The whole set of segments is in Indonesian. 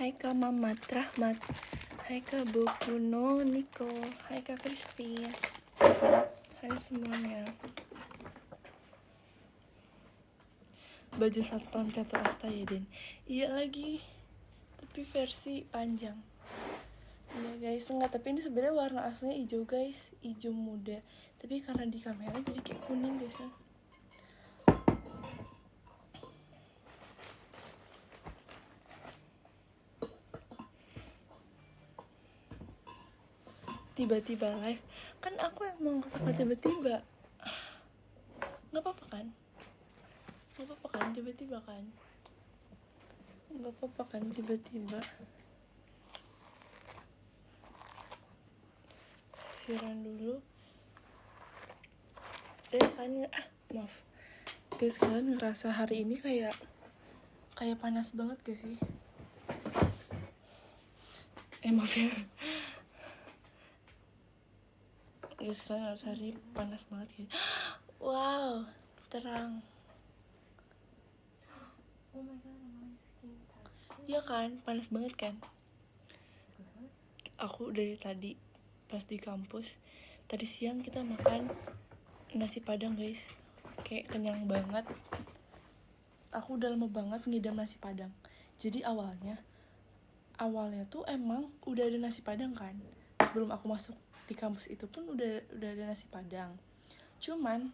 Hai Kak Mamat Rahmat, hai Kak Bokuno Niko, hai Kak Christine, hai semuanya. Baju satpam catur asta ya Den. Iya lagi, tapi versi panjang. Iya guys, enggak, tapi ini sebenarnya warna aslinya hijau guys, hijau muda. Tapi karena di kamera jadi kayak kuning guys ya. Tiba-tiba live, kan aku emang suka tiba-tiba. Nggak apa-apa kan? Nggak apa-apa kan tiba-tiba kan? Nggak apa-apa kan tiba-tiba. Siaran dulu. Kan maaf. Guys, kalian ngerasa hari ini kayak panas banget gak sih? Maaf ya. Guys, kalian ngerasa hari panas banget gitu. Wow, terang. Oh my god, my skin touch. Iya kan, panas banget kan? Aku dari tadi pas di kampus, tadi siang kita makan nasi padang guys, kayak kenyang banget. Aku udah lama banget ngidam nasi padang. Jadi awalnya tuh emang udah ada nasi padang kan. Sebelum aku masuk di kampus itu pun udah ada nasi padang. Cuman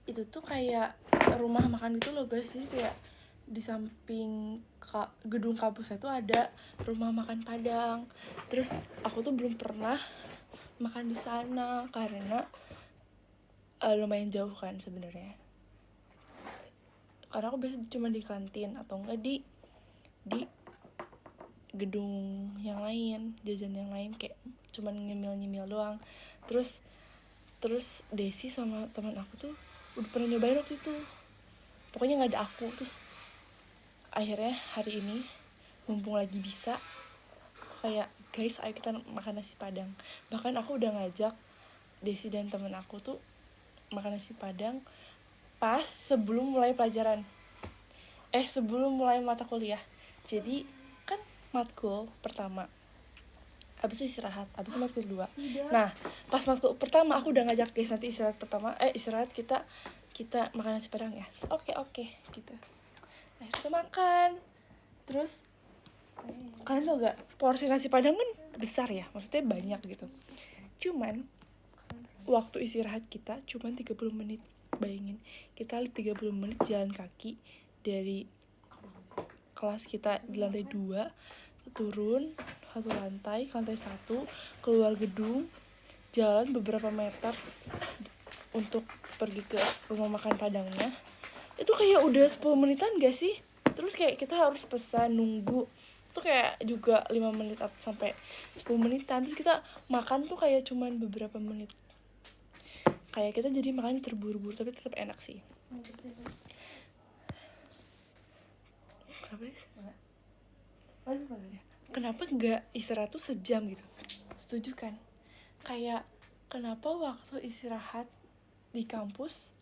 itu tuh kayak rumah makan gitu loh guys. Jadi kayak di samping gedung kampusnya tuh ada rumah makan Padang. Terus aku tuh belum pernah makan di sana karena lumayan jauh kan sebenarnya. Karena aku biasa cuma di kantin atau enggak di gedung yang lain, jajan yang lain, kayak cuman nyemil doang. Terus Desi sama teman aku tuh udah pernah nyobain waktu itu, pokoknya nggak ada aku. Terus akhirnya hari ini mumpung lagi bisa, kayak guys ayo kita makan nasi padang. Bahkan aku udah ngajak Desi dan temen aku tuh makan nasi padang pas sebelum mulai pelajaran, sebelum mulai mata kuliah. Jadi kan matkul pertama, habis istirahat, habis matkul kedua. Nah pas matkul pertama aku udah ngajak guys, nanti istirahat pertama istirahat kita makan nasi padang ya. Oke gitu. Kita makan. Terus kalian tau gak, porsi nasi padang kan besar ya, maksudnya banyak gitu. Cuman waktu istirahat kita cuman 30 menit. Bayangin, kita 30 menit jalan kaki dari kelas kita di lantai 2, turun satu lantai ke lantai 1, keluar gedung, jalan beberapa meter untuk pergi ke rumah makan Padangnya. Itu kayak udah 10 menitan gak sih? Terus kayak kita harus pesan, nunggu tuh kayak juga 5 menit sampai 10 menitan. Terus kita makan tuh kayak cuman beberapa menit. Kayak kita jadi makan terburu-buru, tapi tetap enak sih. Kenapa nggak istirahat tuh sejam gitu? Setuju kan? Kayak kenapa waktu istirahat di kampus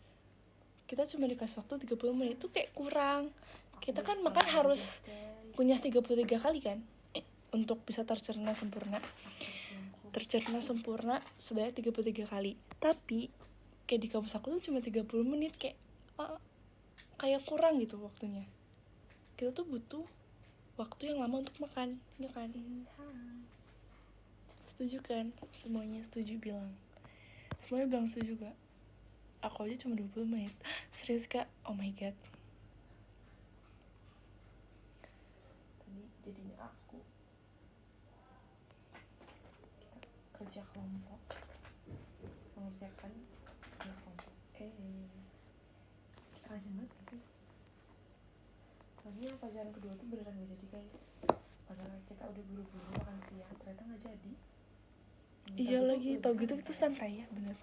kita cuma dikasih waktu 30 menit, itu kayak kurang. Kita kan makan harus punya 33 kali kan untuk bisa tercerna sempurna sebanyak 33 kali. Tapi kayak di kampus aku tuh cuma 30 menit, kayak kurang gitu waktunya. Kita tuh butuh waktu yang lama untuk makan, ya kan? Setuju kan? Semuanya setuju bilang. Semuanya bilang setuju gak? Aku aja cuma 20 menit. Serius kak? Oh my god. Tadi jadinya aku kerja kelompok mengerjakan kelompok. Rajin banget gak sih? Soalnya pelajaran kedua tuh beneran gak jadi guys. Padahal kita udah buru-buru makan siang, ternyata gak jadi. Iya lagi, tau gitu itu santai ya, bener.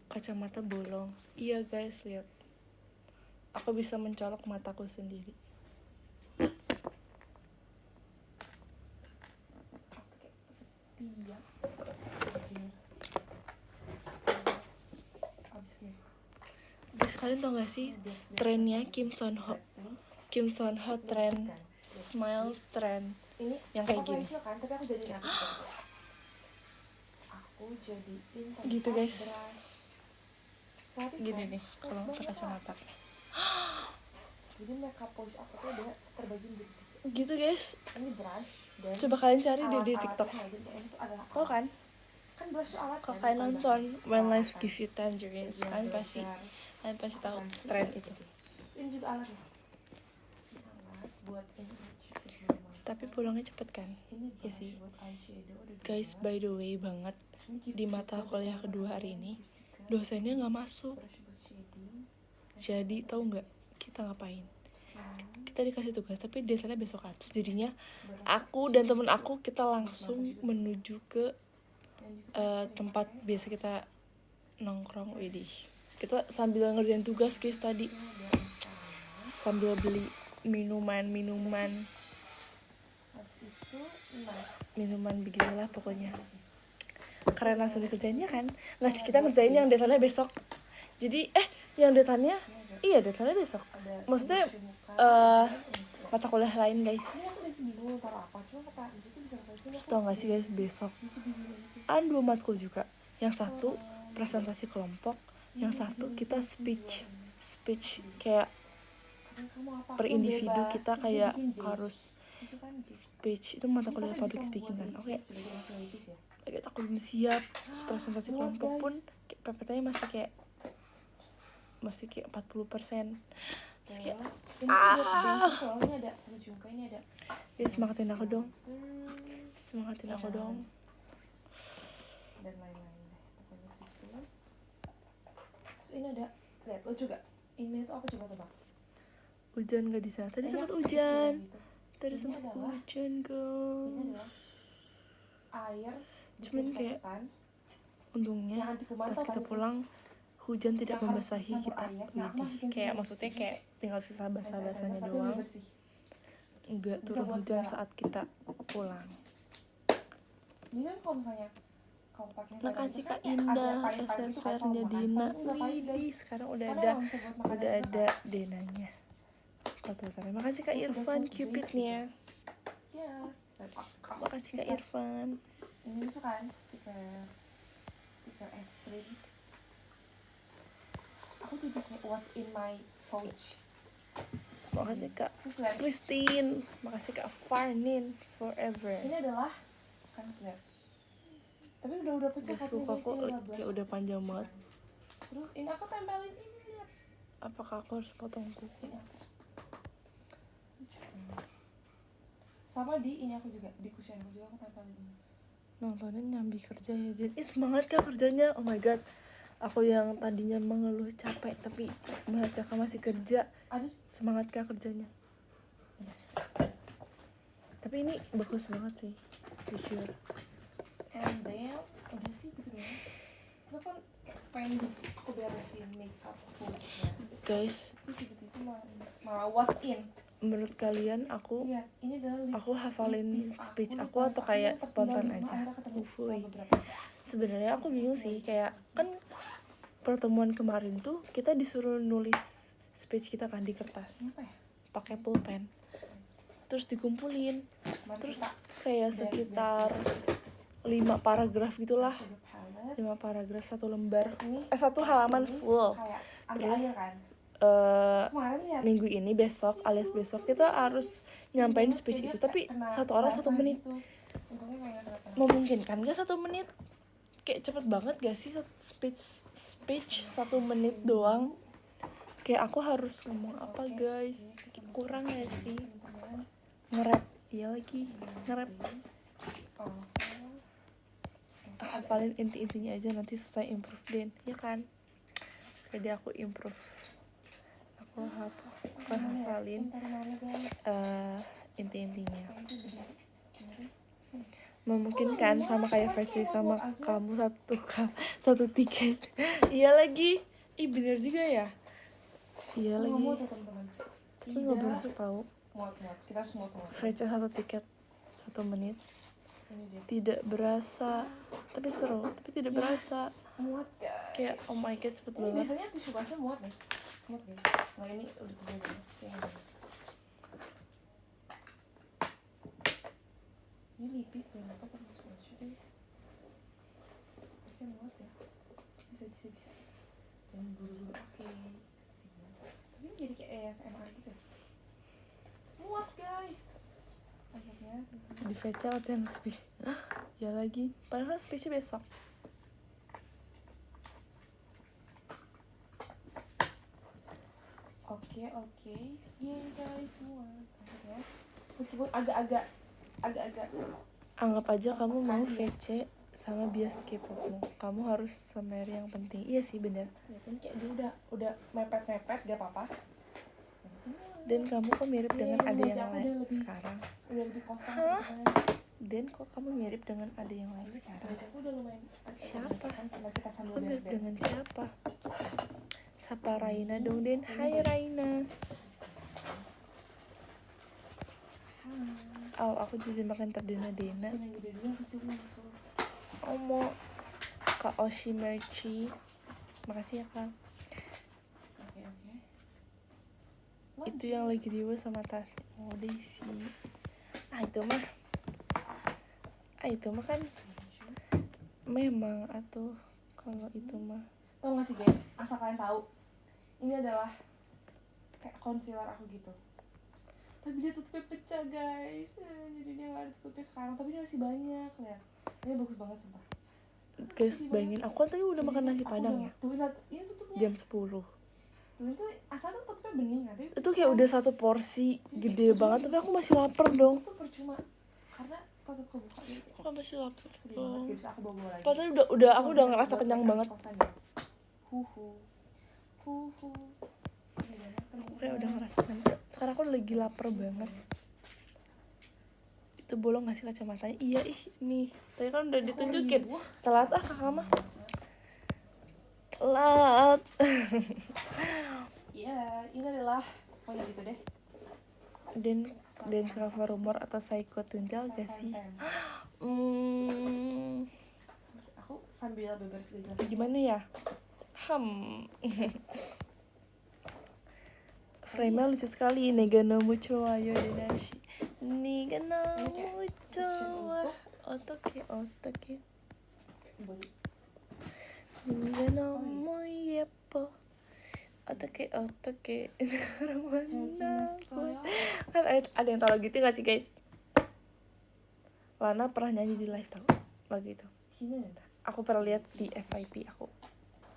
Kacamata bolong. Iya guys, lihat. Aku bisa mencolok mataku sendiri. Aku kayak setia. Abis nih Kalian tau gak sih trennya Kim Son Ho tren smile trend Ini yang kayak aku gini pensil kan, tapi aku jadiin apa? Aku jadiin tempat gitu, guys. brush. Tapi gini kan, nih kalau pakai kacamata jadi makeup polish aku tuh udah terbagi menjadi tiga. gitu, guys. Ini brush dan Coba kalian cari deh di alat-alat TikTok. yang lain. Ini tuh adalah Tau kan kan brush tuh alat kalau kan, kalian bukan nonton bahan. When Alat Life kan. Give You Tangerines, Iya, kalian belajar. pasti tahu Apaan sih? tren itu. Terus ini juga alat nih. Ini alat buat ini cupid. Tapi pulangnya cepet kan. Ini Ya brush sih. buat eyeshadow udah Guys, dua. by the way banget, Ini gift di mata juga kuliah buat kedua orang hari yang ini gift juga. dosennya nggak masuk. Brush buat shading. Jadi tahu nggak kita ngapain? Ini Kita dikasih tugas tapi deadline-nya besokan. Terus jadinya brush aku dan temen aku kita langsung menuju ke yang juga sering tempat pakai. biasa kita nongkrong. Widih, kita sambil ngerjain tugas guys tadi, Ini ada instan. sambil beli minuman Habis itu next. minuman beginilah pokoknya. Keren langsung dikerjainnya kan. Nggak sih, kita ngerjain yang deadline-nya besok. Jadi yang deadline-nya iya deadline-nya besok. Ada Maksudnya brush muka, mata kuliah lain guys. ini aku masih bingung taruh apa, cuma kata Anji tuh bisa pakai Terus tau gak sih guys, besok masih bingung gitu. ada 2 matkul juga. Yang satu presentasi kelompok, yang satu kita speech kayak Karena kamu apa per individu bebas. kita Terus kayak dia bikin J. harus Itu kan J. speech. Itu mata Ini kuliah kan public bisa speaking kan. membuat Oke, list, sebagai langsung list ya. kayak aku belum siap. Terus presentasi Muat, kelompok guys. pun kayak PPT-nya masih kayak 40%. Terus kayak Terus ini buat basic loh, ini ada sama jungka, ini ada semangatin aku dong. moisturizer, Semangatin aku dong. dan lain-lain deh, pokoknya gitu. Terus ini ada, lihat lo juga, ini tuh apa coba tebak? Hujan gak di sana? Tadi Ini sempat aku hujan. gitu. Tadi Ini sempat adalah- hujan Ini guys. adalah air Cuman kayak untungnya pas kita pulang hujan tidak Kita harus membasahi campur kita. air. Nah, aku Widih, masukin kayak sini. maksudnya kayak tinggal sisa basah-basahnya tapi doang. lebih bersih. Enggak Bisa turun buat hujan segala. saat kita pulang. Jadi kan kalau misalnya kalau pakai Makasih itu Kak kan Indah, ada pahit-pahit gitu kan SFR kalau nya makan. Dina. Kan nggak pahit, guys. Widih, sekarang udah Padahal ada bisa buat makanan udah juga ada kan. denanya. Foto-fotonya. Makasih Kak Udah Irfan full Cupidnya. Yes. Dan Makasih Kak Irfan. Ini tuh kan stiker es krim. Aku tuh kayak what's in my pouch. Makasih Kak Terus lihat, Christine. Makasih Kak Farnin forever. ini adalah kan lihat. Tapi udah pecah Guys, kan buku aku ini adalah kayak blush. udah panjang banget. Terus ini aku tempelin ini lihat. Apakah aku harus potong kuku? Ini aku. Sama di ini aku juga, di cushion aku juga aku tempelin ini. Nontonnya nyambi kerja ya Din. Semangat Kak kerjanya. Oh my god, aku yang tadinya mengeluh capek tapi melihat Kakak masih kerja, Ada semangat Kak kerjanya. yes. Tapi ini bagus banget sih, jujur. And then udah sih gitu doang. Terus kan kayak pengen aku beresin makeup pouchnya. Guys, Tapi tiba-tiba malah what's in. menurut kalian aku Iya, ini adalah lip hafalin lipis speech aku lupa. atau kayak Aku spontan tinggal di rumah, aja? akhirnya ketemu setelah Uhuy. beberapa hari. Sebenarnya aku bingung sih, kayak kan pertemuan kemarin tuh kita disuruh nulis speech kita kan di kertas Ini apa ya? pakai pulpen, terus dikumpulin, Mari terus kita kayak sekitar 5 paragraf gitulah, shadow palette. 5 paragraf 1 lembar, Ini 1 halaman ini full. kayak Terus, agak kan. eh, Kemarin lihat minggu ini besok alias besok kita harus nyampein speech itu, tapi satu orang 1 menit. Gitu. Untungnya kayak nggak kena. Memungkinkan gak 1 menit? Kayak cepet banget gak sih speech 1 menit doang? Kayak aku harus ngomong apa Oke, guys? ini kita Kurang masukin gak sih? teman-teman. Nge-rap, iya lagi nge-rap. Oh. Hafalin inti-intinya aja, nanti selesai improve din, ya kan? Jadi aku improve, aku hafalin Bentar, mana, guys? inti-intinya. Kayak itu gede. Gede. Memungkinkan sama kayak versi sama kamu satu tiket. Iya lagi, bener juga ya. Iya Nggak lagi, muat ya, teman-teman. tapi nggak berasa tahu. Muat. Kita harus muat. VC 1 tiket 1 menit Ini dia. tidak berasa, tapi seru, tapi tidak berasa. Muat, guys. Kayak oh my god cepet Ini banget. biasanya tisu basah muat nih. smooth guys. Nah ini udah tebal banget kayak gini. Ini lipis deh, apa termasuk baju deh. Bisa muat ya, bisa. Jangan buru-buru pakai sih. Tapi ini jadi kayak ASMR gitu. Muat guys. Akhirnya Di VC latihan speech. Ya lagi, padahal speechnya besok. Oke. Yeay guys, muat. Akhirnya meskipun agak-agak Anggap aja kamu mau VC sama bias K-popmu. Kamu harus semeri yang penting. Iya sih bener. ya kan kayak dia udah mepet gak apa-apa. Dan kamu kok mirip dengan ada yang lain sekarang. Udah lebih kosong. Hah? Teman-teman. Dan kok kamu mirip dengan ada yang lain sekarang. Baju aku udah lumayan. Siapa? Kan kalau kita sambil Kamu mirip beres-beres. dengan siapa? Sapa Raina dong, Den. Hai Raina. Oh, aku jadi makan terdena-dena. Yang gede dulu kasih langsung. Omo Kak Oshi Merchi. Makasih ya Kak. Oke. Itu yang lagi diwa sama Tasya. Oh Daisy. Itu mah kan memang atau kalau itu mah. Tau gak sih guys, asal kalian tahu, ini adalah kayak concealer aku gitu. Tapi dia tutupnya pecah guys. Jadi dia gak ada tutupnya sekarang, tapi dia masih banyak lihat. Ini bagus banget sumpah. Guys, bayangin aku kan tadi udah makan nasi padang ya. Tuh lihat, ini tutupnya. Jam 10. Tuh itu asal tuh tutupnya bening kan. Itu kayak udah satu porsi gede banget, tapi aku masih lapar dong. Itu percuma karena tutup kebuka gitu. Aku masih lapar Sedih banget, dong. gak bisa aku bawa lagi. Padahal aku udah ngerasa kenyang banget. Huhu. Aku kayak udah ngerasa kenyang. Sekarang aku lagi lapar banget. Itu bolong gak sih kacamatanya? Iya nih. Tadi kan udah ditunjukin. Telat kakak mah. Telat. Iya, ini adalah pokoknya gitu deh. Dance cover rumor atau Psycho Twinkle gak sih? Aku sambil beberes gajah. Gimana ya? Frame-nya lucu sekali. Nega no mucho wa yodenashi. Nega no mucho wa otoke. Nega no muyepo. Otoke. Kan ada yang tahu gitu gak sih guys? Lana pernah nyanyi di live tau lagu itu. Aku pernah lihat di FYP aku.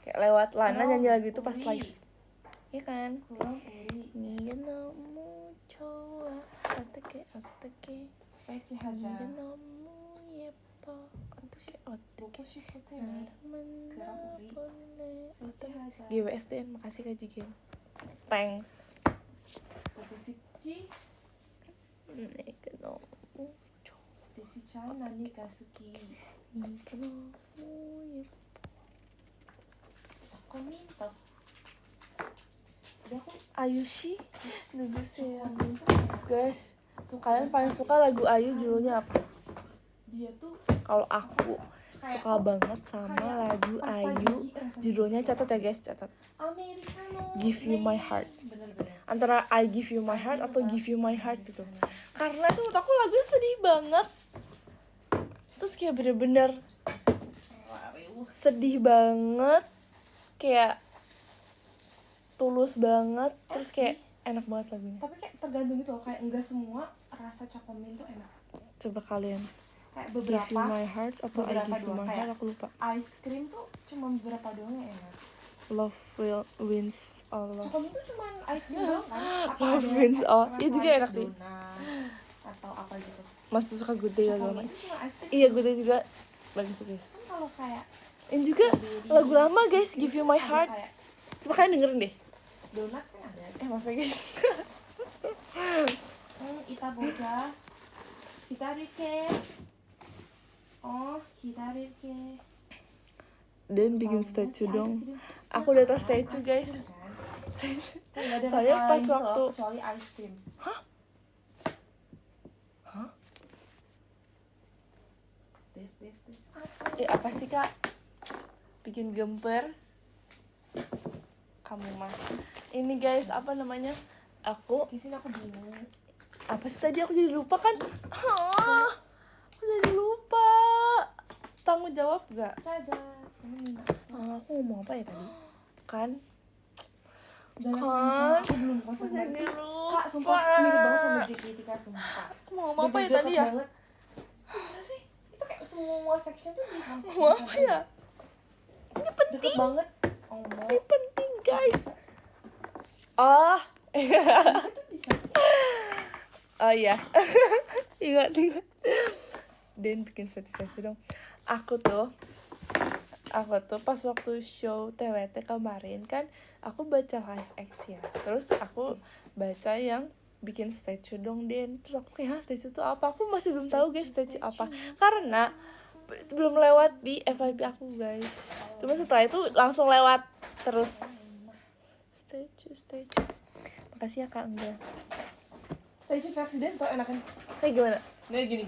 Kayak lewat Lana nyanyi lagu itu pas live. Iya kan? Niga no mucho wa otoke. Niga no muyepo. Otoke. GWSDN, makasih Kak Jigen. Thanks. Niga no mucho. Niga no muyepo. Ayushi Nuguseo. Guys, kalian paling suka lagu Ayu judulnya apa? Dia tuh Kalau aku suka banget sama lagu Ayu judulnya, catat ya guys, catat. Americano. Give You My Heart. Bener-bener. Antara I Give You My Heart atau Give You My Heart gitu. Karena itu menurut aku lagunya sedih banget. Terus kayak bener-bener sedih banget, kayak tulus banget, terus kayak enak banget lagunya. Tapi kayak tergantung gitu loh, kayak enggak semua rasa cokomin tuh enak. Coba kalian Kayak Give beberapa You My Heart atau I beberapa Give You doang, My kayak Heart, aku lupa. ice cream tuh cuma beberapa doang yang enak. Love will wins all love. Cokomin tuh cuma ice cream doang kan. Apa Love ada wins all. rasa Iya juga enak sih. donat atau apa gitu. Masih suka Good Day lagu lama. Cokomin itu cuma ice cream. Iya, Good Day juga bagus guys. Kan kalau kayak Ini juga lagu lama guys, Give You My ada Heart. kayak Coba kalian dengerin deh. donat kan ada. Maaf ya guys. Ita boja. Hitarike. Oh, hitarike. Dan bikin statue dong. Aku udah tas statue guys. Saya pas waktu kecuali ice cream. Hah? This. Apa sih kak? Bikin gemper. Kamu mah. Ini guys, apa namanya? Aku Di sini aku bingung. apa sih tadi, aku jadi lupa kan? Aku jadi lupa. Tanggung jawab gak? Caca. Aku ngomong apa ya tadi? Kan? Dalam Kan? aku belum konten Jadi banget. lupa. Kak, sumpah mirip banget sama JKT Kak, sumpah. Aku mau ngomong apa ya Bener-bener tadi dekat ya? banget. Kok bisa sih? Itu kayak semua section tuh bisa. Ngomong apa ya? Ini Deket penting. banget. Oh, Ini penting guys. Oh. itu bisa. Oh iya. Ingat. Dan bikin status dong. Aku tuh pas waktu show TWT kemarin kan aku baca live X ya. Terus aku baca yang bikin statue dong Den. Terus aku kayak statue itu apa? Aku masih belum tahu guys statue apa. Karena belum lewat di FYP aku guys. Cuma setelah itu langsung lewat terus statue. Makasih ya Kak Angga. Statue versi dance tuh enakan. Kayak gimana? Nah gini.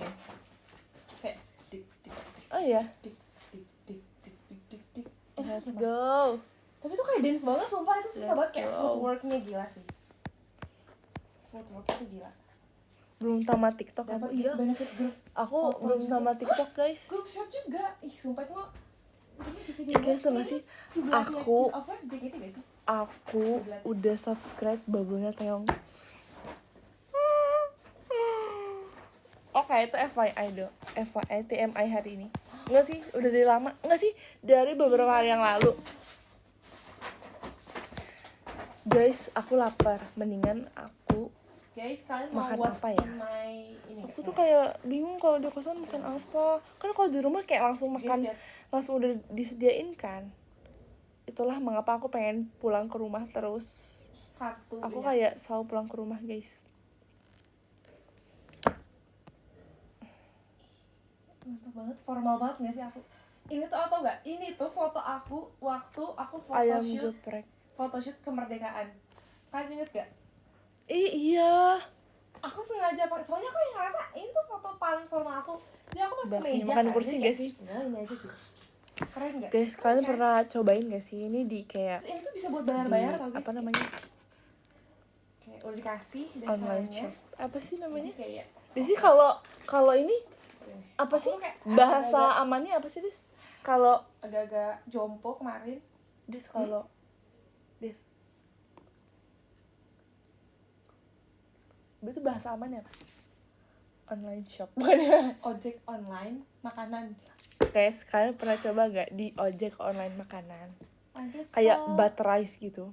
Kayak dik dik Oh iya. dik dik dik dik dik dik dik. Let's go. Tapi tuh kayak dance banget, sumpah itu susah Let's banget, kayak go. footworknya gila sih. Footworknya tuh gila. Belum tamat TikTok Dapat aku. Iya. benefit grup. Aku Foto belum juga. tamat TikTok guys. Grup shot juga. Ih, sumpah itu mah. Guys tau gak sih? Aku JKT gak sih? Aku udah subscribe bubble-nya Taeyong. Oke, itu FYI do. FYI TMI hari ini. Enggak sih, udah dari lama. Enggak sih, dari beberapa hari yang lalu. Guys, aku lapar. Mendingan aku Guys, kalian mau Makan what's apa ya? in my ini aku nggak? tuh kayak bingung kalau di kosan makan apa. Kan kalau di rumah kayak langsung makan, Guys, langsung udah disediain kan. Itulah mengapa aku pengen pulang ke rumah terus. kartu Aku ya. kayak selalu pulang ke rumah guys. Mantap banget, formal banget gak sih aku? Ini tuh tau gak? Ini tuh foto aku waktu aku Ayam photoshoot geprek. kemerdekaan. Kalian inget gak? Iya. Aku sengaja pakai, soalnya aku yang ngerasa ini tuh foto paling formal aku. Jadi aku pakai Bakmi meja makan kan, kursi jadi gak kayak, sih? "Nah, ini aja gitu." Keren gak? Guys, Keren kalian kan? pernah cobain gak sih ini di kayak Terus ini tuh bisa buat di bayar-bayar tau guys. apa namanya? Kayak udah dikasih Online desainnya. shop. Apa sih namanya? Jadi kayak Di sih kalau ini apa Aku sih? tuh kayak Bahasa amannya apa sih, Dis? Kalau agak-agak jompo kemarin. Dis kalau Dis. Itu bahasa amannya apa? Online shop. Bukan ya? Ojek online makanan. Guys, kalian pernah coba gak di ojek online makanan? Ada Kayak butter rice gitu.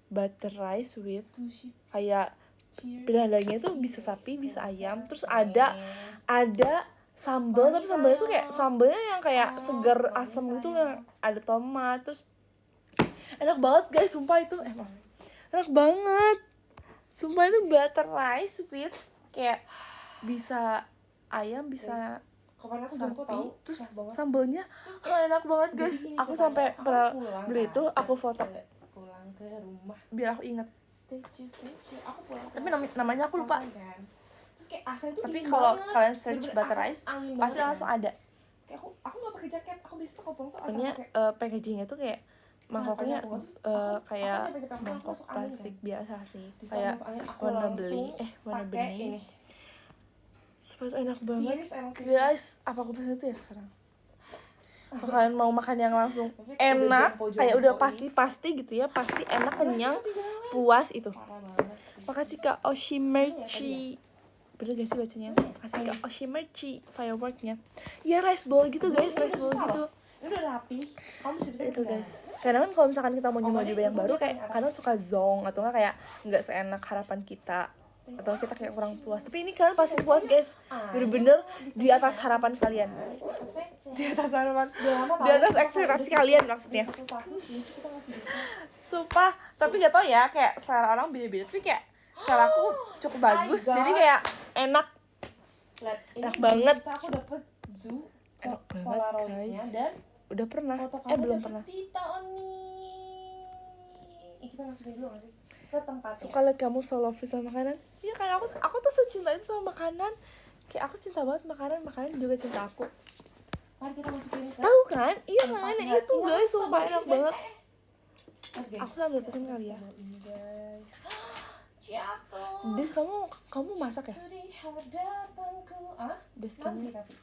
Butter rice with sushi kayak cheers. pilihan dagingnya tuh bisa sapi, bisa ayam, terus ada sambal, tapi sambalnya tuh kayak sambalnya yang kayak segar asem gitu, yang ada tomat, terus enak banget guys, sumpah itu emang enak banget, sumpah itu butter rice with kayak bisa ayam, bisa Kemarin aku jompo sapi, tahu. terus Enak banget. sambalnya Terus enak banget guys. jadi gini Aku ceritanya, sampai aku pernah pulang beli kan, itu, aku foto pulang ke rumah. biar aku inget. Statue aku pulang Tapi namanya aku lupa. kan. Terus kayak AC itu Tapi dingin kalau banget. kalian search Bener-bener butter AC rice angin pasti banget langsung kan. ada. Kayak aku nggak pakai jaket, aku biasa tuh kalau pulang tuh Pokoknya pakai packagingnya tuh kayak mangkoknya Terus aku kayak nyampe-nyampe aku mangkok masuk angin, plastik kan. biasa sih, Di saat kayak masuk angin, aku warna langsung beli warna pakai bening. ini. Supaya itu enak banget Iris emang guys. Apa aku pesen itu ya sekarang? Kalau kalian mau makan yang langsung Tapi kayak udah enak, jompo-jompo kayak udah ini. pasti gitu ya, pasti enak, Rasanya kenyang, ketinggalan. puas itu. Parah banget sih. Makasih Kak Oshimerchi. Bener gak sih bacanya? Makasih Kak Oshimerchi fireworknya. Ya rice bowl gitu guys, rice bowl gitu. Ini udah rapi. Kamu bisa Itu guys. Kadang kan kalau misalkan kita mau nyoba yang baru kayak kadang suka zong atau enggak kayak nggak seenak harapan kita, atau kita kayak kurang puas. Tapi ini kalian pasti puas guys. Bener-bener di atas harapan kalian. Di atas harapan. Di atas ekspektasi kalian maksudnya. Sumpah, tapi gak tau ya, kayak selera orang beda-beda. Tapi kayak selera aku cukup bagus, God. jadi kayak enak. Enak banget. Aku dapet zoo Enak banget Polaroidnya guys. dan Udah pernah? foto kamu Belum dapet pernah. Tita Oni. Kita masukin dulu gak sih? Ke tempatnya. Suka liat kamu so lovely sama makanan. Iya kan, aku tuh secinta itu sama makanan. Kayak aku cinta banget makanan juga cinta aku. Mari kita masukin ke Tahu kan? Iya kan, tempatnya. itu guys, sumpah enak banget. Mas guys, Aku sambil pesen kali ya. ini guys. Jatuh Des, kamu masak ya? di hadapanku. Ah? Des, Nanti kayaknya tapi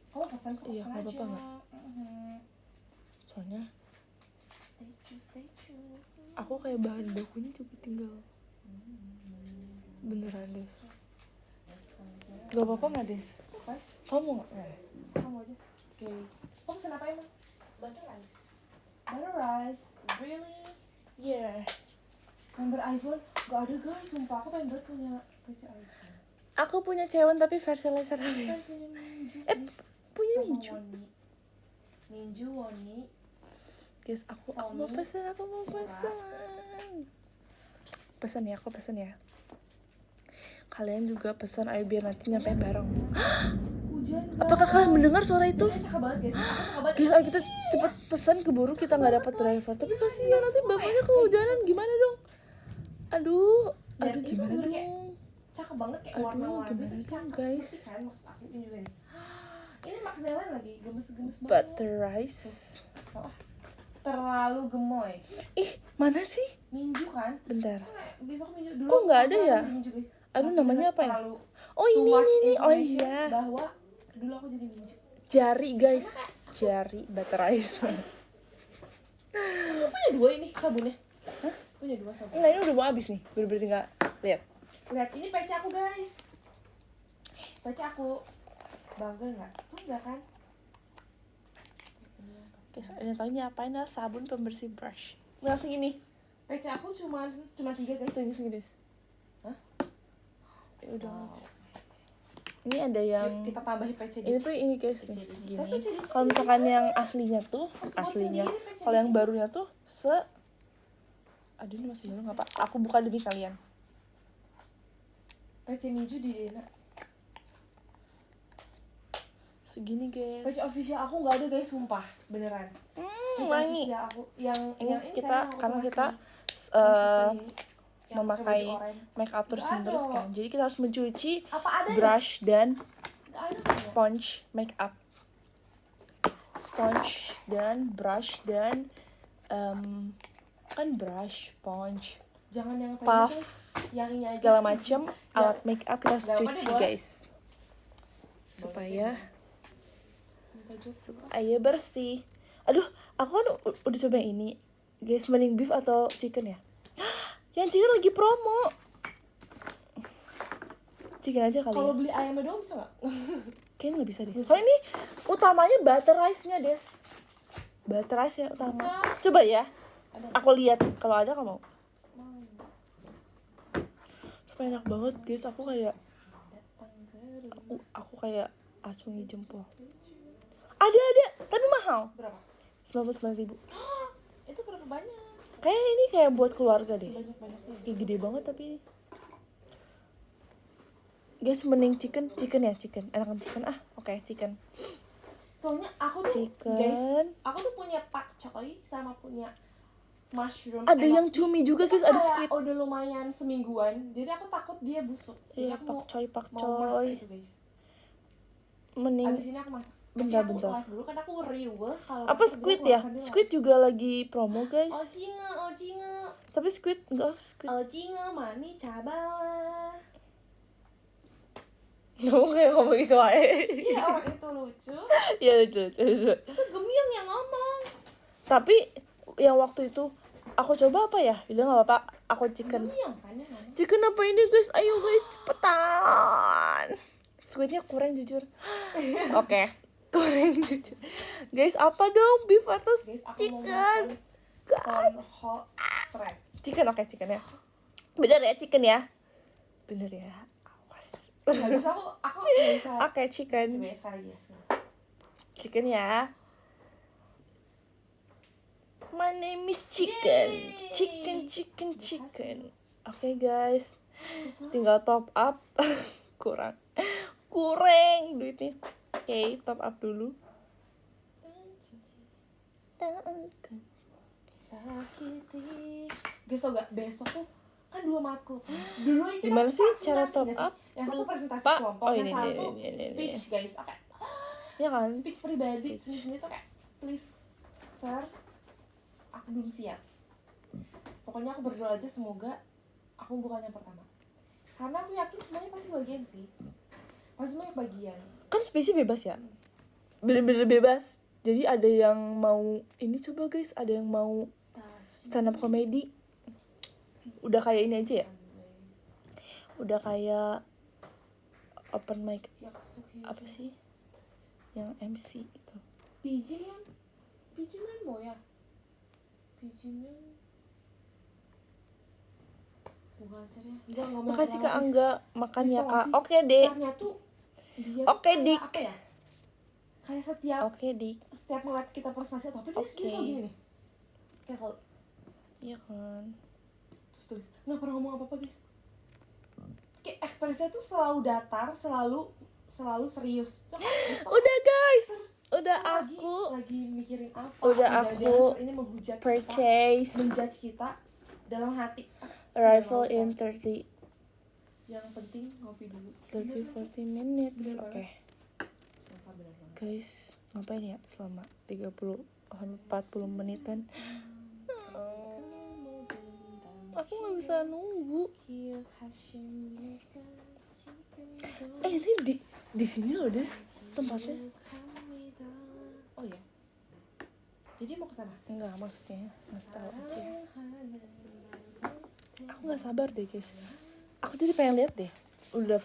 kamu pesan iya, nggak apa-apa nggak? Soalnya Stay true. aku kayak bahan bakunya juga tinggal. Beneran Des. Gak apa-apa nggak Des? Suka? Kamu nggak? Kamu aja. Oke. Kamu pesen apa emang? Butter rice. Butter rice. Really? Yeah. Member iPhone? Gak ada guys, sumpah aku pengen banget punya PC iPhone. Aku punya cewek tapi versi laser. Kan punya Minju. Punya sama Minju. Woni. Minju, Woni. Guys, aku mau pesan. Pesan ya, aku pesan ya. Kalian juga pesan, ayo biar nanti nyampe bareng. Hujan guys. Apakah kalian mendengar suara itu? Hujannya cakep banget guys. Aku suka banget. Guys, ayo kita cepet pesan, keburu kita nggak dapat driver. Tapi kasihan nanti bapaknya kehujanan, gimana dong? Aduh Dan itu gimana bener kayak dong? cakep banget kayak Aduh, warna-warni gimana tuh dong, cakep. guys? Ngerti kan maksud aku ini juga nih. Ini McNellan lagi gemes-gemes banget. Butter rice. Oh, terlalu gemoy. Ih, mana sih? Minju kan? Bentar. Besok Minju dulu. Kok nggak ada aku ya? jadi Minju, guys. Aduh, Makin namanya apa ya? terlalu Oh, too ini. much Oh information iya. bahwa dulu aku jadi Minju. Jari, guys. Jari butter rice. Aku punya 2 ini sabunnya. Hah? Punya 2 sabun. Nah, ini udah mau habis nih. Bener-bener tinggal lihat. Lihat ini PC aku guys. PC aku. Bangga nggak? Enggak kan? Guys, ada yang tahu ini apain? Adalah sabun pembersih brush. Nggak segini. PC aku cuma 3 guys. Segini. Hah? Ya udah. Wow. Ini ada yang Yuk, kita tambahin PC ini tuh ini guys nih PC. segini. Tapi PC Kalau misalkan yang aslinya tuh sendiri, PC. kalau yang barunya tuh aduh ini masih baru nggak pak? Aku buka demi kalian. PC Minju di Dena. Segini guys. PC official aku nggak ada guys, sumpah beneran. PC Wangi. official aku yang Ini yang kita kan yang karena otomasi. kita Yang memakai pakai baju oranye. make up terus Nggak menerus ada. kan. Jadi kita harus mencuci Apa ada ya? brush dan Nggak ada kan ya? sponge make up. Sponge dan brush dan kan brush, sponge, Jangan yang tadi puff, guys, yang ini aja. segala macam alat make up kita harus Nggak apa-apa deh, cuci boleh. guys supaya Minta ayo bersih. Aduh, aku kan udah coba yang ini guys, mending beef atau chicken ya? Yang chicken lagi promo. Chicken aja kali Kalau ya? beli ayamnya doang bisa nggak? Kayaknya nggak bisa deh. Soalnya ini utamanya butter rice-nya, Des. Butter rice ya utama. Coba ya. Ada. Aku lihat kalau ada kamu mau. Mau. Supaya enak banget, guys. Aku kayak Datang ke rumah. aku kayak acungi jempol. Ada, tapi mahal. Berapa? 99.000. Itu berapa banyak? Kayak ini kayak buat keluarga deh. Banyak-banyaknya. Kayak gede banget tapi ini. Guys, mending chicken ya, chicken. Enakan chicken ah. Oke, chicken. Soalnya aku tuh Chicken. guys, aku tuh punya pak choy sama punya mushroom. Ada yang enoki. cumi juga, Itu guys. Ada kayak squid. Udah lumayan semingguan. Jadi aku takut dia busuk. Jadi Iya, aku pakcoy. mau masak itu guys. Mending Abis ini aku masak. Bentar. Aku live dulu kan aku riweh kalau apa masak, squid jadi ya? aku nggak sambil Squid juga lagi promo, guys. Ojinge. Tapi squid enggak squid. Ojinge mani cabawa. Kamu kayak ngomong gitu aja. Iya orang itu lucu. Iya, lucu. Itu Gemyong yang ngomong. Tapi yang waktu itu aku coba apa ya? Udah nggak apa-apa. Aku chicken. Gemyong kan yang ngomong. Chicken apa ini, guys? Ayo guys, cepetan. Squidnya kurang jujur. Oke, kurang jujur. Guys, apa dong? Beef atau Guys, aku mau chicken? makan Guys, hot trap. chicken oke, chicken ya. Bener ya chicken ya? Bener ya. Awas. Gak bisa aku gak bisa. Oke, chicken. Coba ya sekali ya. Chicken ya. My name is chicken. Yeay. Chicken. Oke, guys. Tinggal top up. kurang duitnya. Oke, top up dulu. Sakiti. Guys, tau gak? Besok tuh kan 2 matkul. Dulu itu Gimana sih cara presentasi top nggak sih? up? Yang satu presentasi Lupa. kelompok, Oh, yang ini, satu ini. speech guys. Oke. Ya kan? Speech pribadi sendiri tuh kayak please sir, aku belum siap. Pokoknya aku berdoa aja semoga aku bukan yang pertama, karena aku yakin semuanya pasti bagian sih, pasti semuanya bagian. Kan spesi bebas ya, bener-bener bebas. Jadi ada yang mau ini, coba guys, ada yang mau stand up comedy, udah kayak ini aja ya, udah kayak open mic apa sih yang MC itu. 비지면 뭐야? 비지면 bukan cerita. Makasih Kak Angga, makan ya Bisa Kak. sih? Oke dek. Kesannya tuh dia Oke, tuh kayak Dik. apa ya? Kayak setiap Oke dik. ngeliat kita prestasi atau apa dia Oke. selalu gini nih. Kayak selalu Iya kan. terus tulis nggak pernah ngomong apa-apa guys. Kayak ekspresinya tuh selalu datar, selalu serius. Udah guys, udah aku lagi mikirin apa? Udah Jangan-jangan aku ini menghujat purchase kita, menjudge kita dalam hati. arrival Nggak in usah. 30 Yang penting ngopi dulu. 40 minutes. Bener Oke. Sumpah bener banget. Guys, ngapain ya selama 30 40 menitan? Aku nggak bisa nunggu. Ini di sini loh Des tempatnya. Oh iya. Jadi mau ke sana? Enggak, maksudnya ngasih tahu aja. Aku nggak sabar deh guys. Aku jadi pengen lihat deh. Udah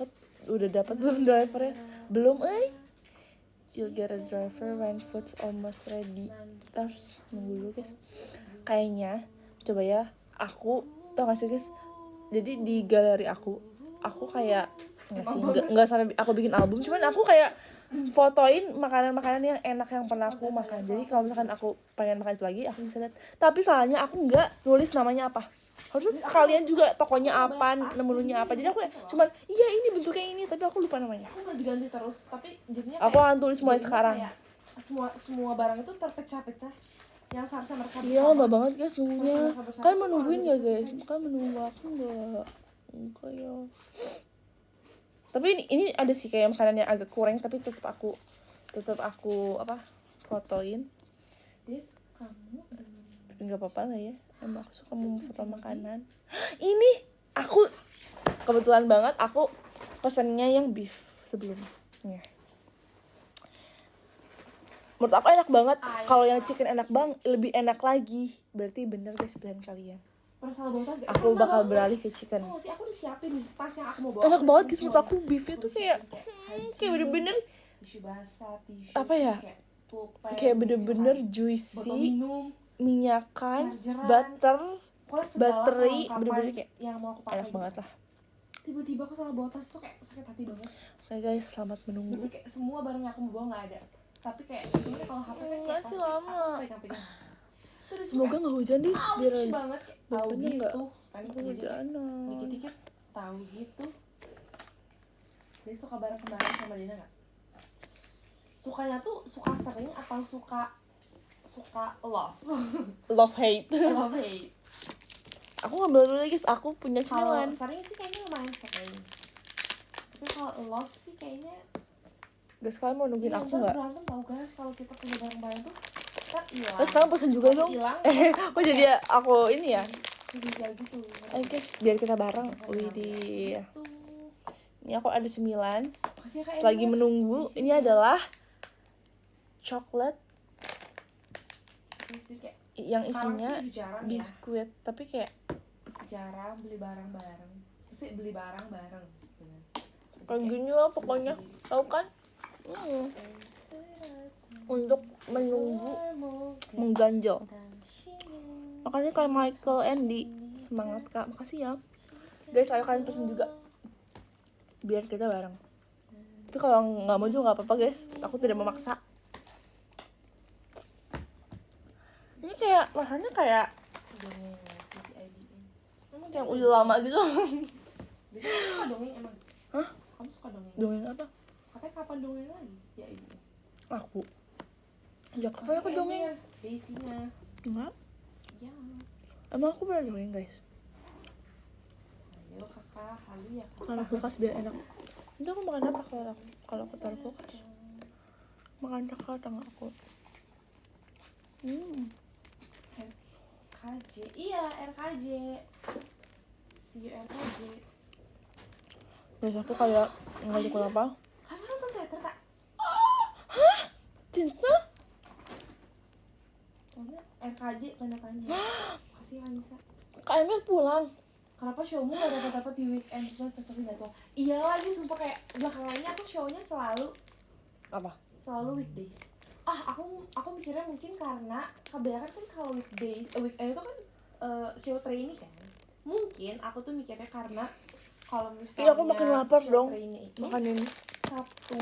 dapat belum drivernya? Belum, You'll get a driver when food's almost ready. Terus nunggu dulu guys. Kayaknya coba ya, aku tau gak sih guys, jadi di galeri aku kayak nggak sampai aku bikin album, cuman aku kayak fotoin makanan-makanan yang enak yang pernah aku makan. Jadi kalau misalkan aku pengen makan itu lagi, aku bisa lihat. Tapi salahnya aku nggak nulis namanya apa. Harusnya sekalian juga tokonya apa, menunya apa. Jadi aku cuman iya ini bentuknya ini, tapi aku lupa namanya. Aku nggak diganti terus, tapi jadinya Aku akan tulis mulai sekarang. Semua barang itu terpecah-pecah yang seharusnya mereka Iya, lama banget guys nunggunya. Bersama-sama. Kalian menungguin gak guys? Kalian menunggu aku nggak? Enggak ya. Tapi ini ada sih kayak makanan yang agak kurang, tapi tetap aku apa fotoin. Des, kamu Tapi nggak apa-apa lah ya. Emang aku suka memfoto makanan. Ini aku kebetulan banget aku pesennya yang beef sebelumnya. Menurut aku enak banget. Kalau yang chicken enak lebih enak lagi. Berarti bener guys pilihan kalian. Aku bakal beralih ke chicken. Oh, sih aku udah siapin nih tas yang aku mau bawa. Enak banget guys, menurut aku beefnya tuh kayak bener-bener tisu basah, tisu apa ya? pulpen, Kayak bener-bener botol juicy, minum, minyakan, chargeran, butter, pokoknya segala battery, perlengkapan bener-bener kayak yang mau aku pakai. enak banget lah. Tiba-tiba aku salah bawa tas tuh kayak sakit hati banget. Oke guys, selamat menunggu. Bener kayak semua barang yang aku mau bawa nggak ada. Tapi kayak ini kalau HP kan Nggak sih, lama. pegang-pegang. Terus Semoga nggak hujan deh, biar ouch banget kayak tahu bener gitu nggak? kan Aku jadi kayak hujanan. dikit-dikit tahu gitu. Dia suka bareng kemarin sama Dina nggak? Sukanya tuh suka sering atau suka love? Love hate. Love hate. Aku ngambil dulu guys, aku punya Kalau cemilan. sering sih kayaknya lumayan sering. Tapi kalau love sih kayaknya Guys, kalian mau nungguin aku nggak? berantem tau guys kalau kita punya barang-barang tuh kan hilang. Terus kalian pesen juga dong. Hilang. Oh jadi ya, aku ini ya. Bisa gitu. Ayo guys, biar kita bareng. Wih di. Tuh. Ini aku ada cemilan. Makasih ya, Kak Selagi Emma. menunggu, Di sini. ini adalah coklat Isi kayak yang sekarang isinya sih jarang biskuit, tapi kayak jarang beli barang bareng. Sih beli barang bareng. kayak gini lah pokoknya. Tahu kan? Untuk menunggu mengganjal. Makanya kayak Michael Andy. Semangat Kak, makasih ya. Guys, ayo kalian pesen juga. Biar kita bareng. Tapi kalau nggak mau juga nggak apa-apa guys. Aku tidak memaksa. Ini kayak rasanya kayak yang udah lama gitu. Jadi kamu suka dongeng emang? Hah? Kamu suka dongeng? Dongeng apa? Katanya kapan dongeng lagi? Ya ibu. Aku. Ya kapan aku dongeng? Daisy-nya. Enggak. Ya. Emang aku pernah dongeng guys. Ayo kakak, halu ya kakak. Taruh kulkas biar enak. Nanti aku makan apa kalau aku taruh kulkas? Makan coklat sama aku. RKJ. Iya, RKJ. See you RKJ. Guys, aku kayak nggak tahu kenapa. Kamu nonton teater, Kak? Cinta? Soalnya RKJ tanda tanya. Kasih Anissa. Kak Emil pulang. Kenapa showmu gak dapat di weekend? Terus cocokin jadwal. Iya lagi, sumpah kayak belakangannya aku show-nya Apa? selalu weekdays. Aku mikirnya mungkin karena kebanyakan kan kalau weekdays, weekend itu kan show trainee kan. Mungkin aku tuh mikirnya karena kalau misalnya Iya, aku makin lapar show dong. trainee itu Makan ini. Sabtu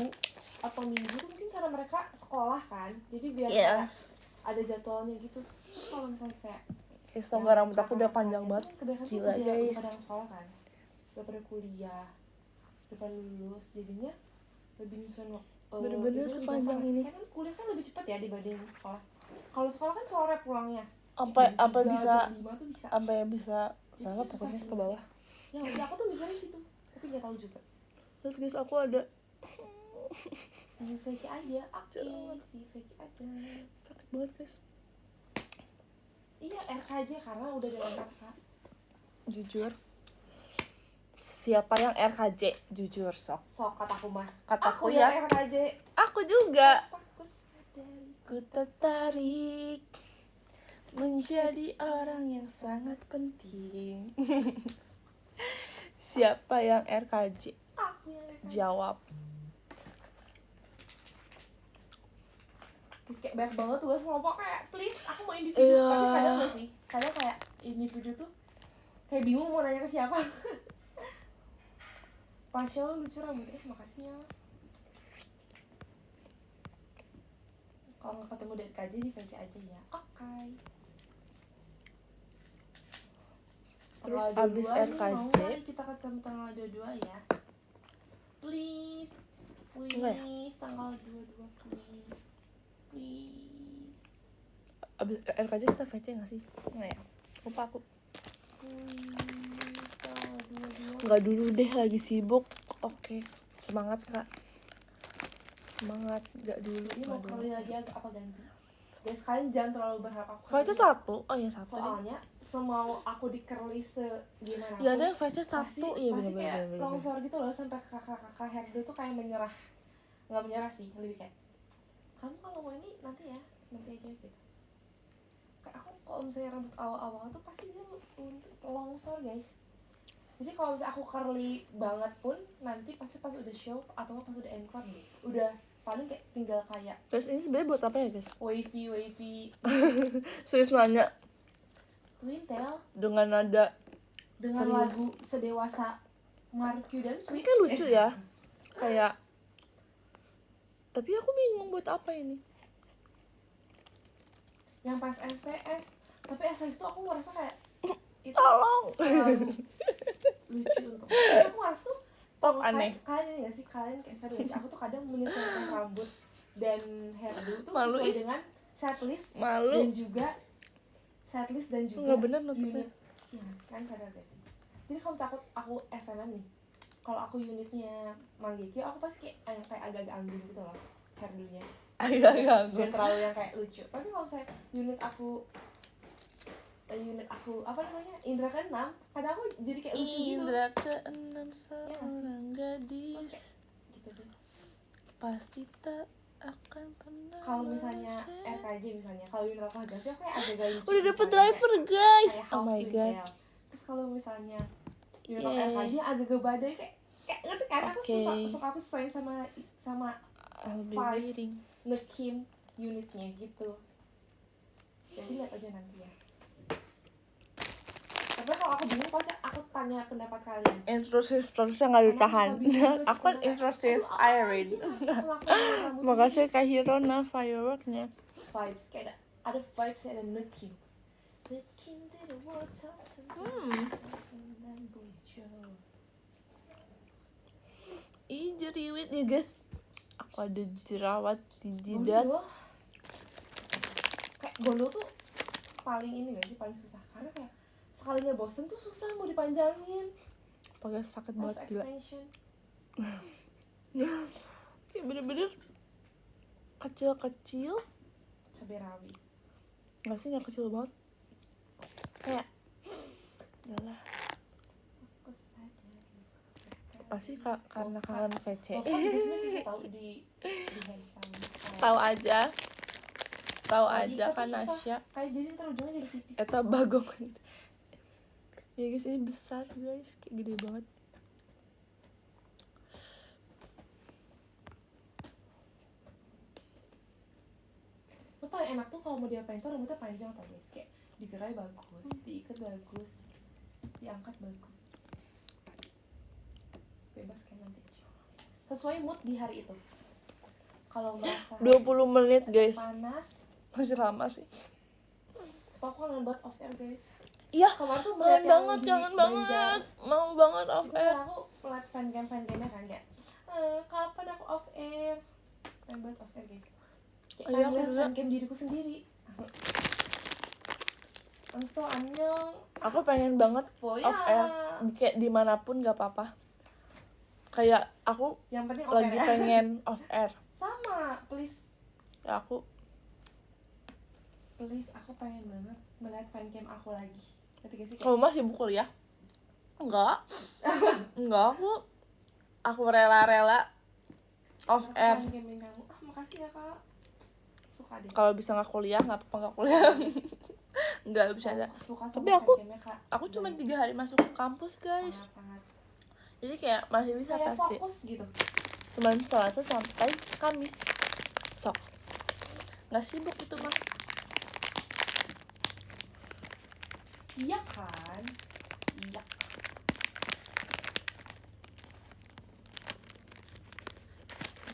atau Minggu tuh mungkin karena mereka sekolah kan. Jadi biar kayak Yes. ada jadwalnya gitu. Terus kalau misalnya kayak Guys, tau gak rambut aku udah panjang kakak-kakaknya banget. tuh kebanyakan tuh Gila, guys. udah pada sekolah kan, udah pada kuliah, udah pada lulus, jadinya lebih nyusun Bener-bener sepanjang ini. kan kuliah kan lebih cepat ya dibanding sekolah. Kalau sekolah kan sore pulangnya, Sampai jam 3, bisa jam 5 tuh bisa. bisa Jadi banget susah pokoknya sih. ke bawah. Ya udah, aku tuh mikirnya gitu, tapi nggak tahu juga. Terus guys, aku ada Si VC aja, oke, Jangan. si VC aja. sakit banget guys. Iya, RKJ karena udah lengkap, Kak. Jujur. Siapa yang RKJ? Jujur sok. Sok kataku mah. Kataku Aku ya. yang RKJ. Aku juga. Aku sadari. Ku tertarik menjadi orang yang sangat penting. Siapa yang RKJ? Aku yang RKJ. Jawab. Terus kayak banyak banget tugas kelompok, kayak please aku mau individu. Iya. Tapi kadang gak sih, kadang kayak individu tuh kayak bingung mau nanya ke siapa. Pasha lucu rambutnya, makasih ya. Kalau nggak ketemu dari KJ di VC aja ya. Oke. Terus Tanggal abis 22 nih, RKJ. mau nggak nih kita ketemu tanggal 22 ya? Please. Enggak ya? Please, tanggal 22 please. Please. Abis RKJ kita VC gak sih? Nggak ya? Lupa aku. Please, tanggal 22. Nggak dulu deh, lagi sibuk. Oke, semangat kak. Semangat, nggak dulu. Ini Nggak mau dulu. kali lagi apa ganti? Guys, kalian jangan terlalu berharap aku VC curly. satu? Oh iya satu deh. Soalnya semau aku di curly gimana Ya pun, ada VC satu. Iya pasti kayak bener-bener. longsor gitu loh, sampai kakak-kakak hairdo tuh kayak menyerah. Nggak menyerah sih, lebih kayak kamu kalau mau ini nanti ya, nanti aja gitu. Kayak aku kalau misalnya rambut awal-awal tuh pasti dia longsor guys. Jadi kalau misalnya aku curly banget pun nanti pasti pas udah show atau pas udah encore nih, udah paling kayak tinggal kayak Guys, ini sebenarnya buat apa ya guys? wavy Serius nanya twintail dengan nada dengan serius. lagu sedewasa Marky dan Ini Sweet. kan lucu ya. Kayak tapi aku bingung buat apa ini. Yang pas STS, tapi STS tuh aku ngerasa kayak itu Tolong. terlalu lucu untuk tapi aku ngerasa tuh Stop kalau aneh. kalian ya sih, kalian kayak serius sih, aku tuh kadang menyesuaikan rambut dan hairdo tuh Malu, sesuai ih. dengan setlist Malu. dan juga Nggak bener nutupnya. unit. Iya nggak sih? Kan sadar gak sih? Jadi kalau misalnya aku SNM nih, kalau aku unitnya Manggekyo, aku pasti kayak agak-agak anggun gitu loh hairdo-nya. Agak-agak. Gak terlalu yang kayak lucu. Tapi kalau misalnya unit aku apa namanya, Indra ke-6, kadang aku jadi kayak lucu gitu. Indra ke-6 seorang gadis Gitu deh. pasti tak akan pernah. Kalau misalnya merasa. RKJ misalnya, kalau unit aku Hagafi, aku kayak agak lucu. Udah dapet misalnya driver guys. kayak Oh half my god. twintail. Terus kalau misalnya unit aku Yeay. RKJ agak badai, kayak ngerti kan, aku Oke. suka aku sesuaiin sama I'll be vibes waiting. nge-kim unitnya gitu. Jadi lihat aja nanti ya. Tapi kalau aku bingung pasti aku tanya pendapat kalian. Intrusif terusnya nggak ditahan. Aku kan intrusif Irene. Makasih Kak Hirona fireworknya. Vibes kayak ada vibes, ada nge-kim. Nge-kim to the water. Ih jeriwit ya guys. Aku ada jerawat di jidat. Gondol. Kayak gondol tuh paling ini gak sih, paling susah. Karena kayak sekalinya bosen tuh susah mau dipanjangin. Pakai sakit Harus banget gila. extension. Kayak bener-bener kecil-kecil. Cabai rawit. Nggak sih, nggak kecil banget. kayak udahlah Aku sadar. pasti karena kangen VC. Lofa di sini sih tahu di handstand. tahu aja Kalau kan diikat tuh susah. Nasya Kayak jadi ntar ujungnya jadi tipis. eta bagong gitu ya guys, ini besar guys, kayak gede banget. Lo paling enak tuh kalau mau diapain tuh rambutnya panjang tau guys, kayak digerai bagus, diikat bagus, diangkat bagus, bebas kayak nanti sesuai mood di hari itu. Kalau merasa 20 menit guys, panas, masih lama sih. aku kangen banget off air guys. Iya, Kemarin tuh kangen yang banget, di kangen Banjar, banget, mau banget off itu air. kan aku ngeliat fan game nya kan kayak kapan aku off air, pengen banget off air guys. Kayak Iya, pengen liat aku juga. fan game diriku sendiri. Anso annyeong. Aku pengen banget Oh off air, kayak dimanapun gak apa-apa. Kayak aku yang penting off lagi air. pengen off air. Sama, please Ya aku aku pengen banget melihat fan game aku lagi. Ketika sih kalau masih sibuk kuliah, enggak, aku rela off air. fan game kamu. Makasih ya kak. Suka deh. Kalau bisa nggak kuliah, nggak apa-apa nggak kuliah. Nggak bisa ada. Suka sama Tapi fan aku game-nya, Kak. aku cuma 3 hari masuk ke kampus guys, sangat jadi kayak masih bisa kayak pasti. fokus gitu. Cuman Selasa sampai Kamis sok, nggak sibuk itu mah. Iya kan? Iya.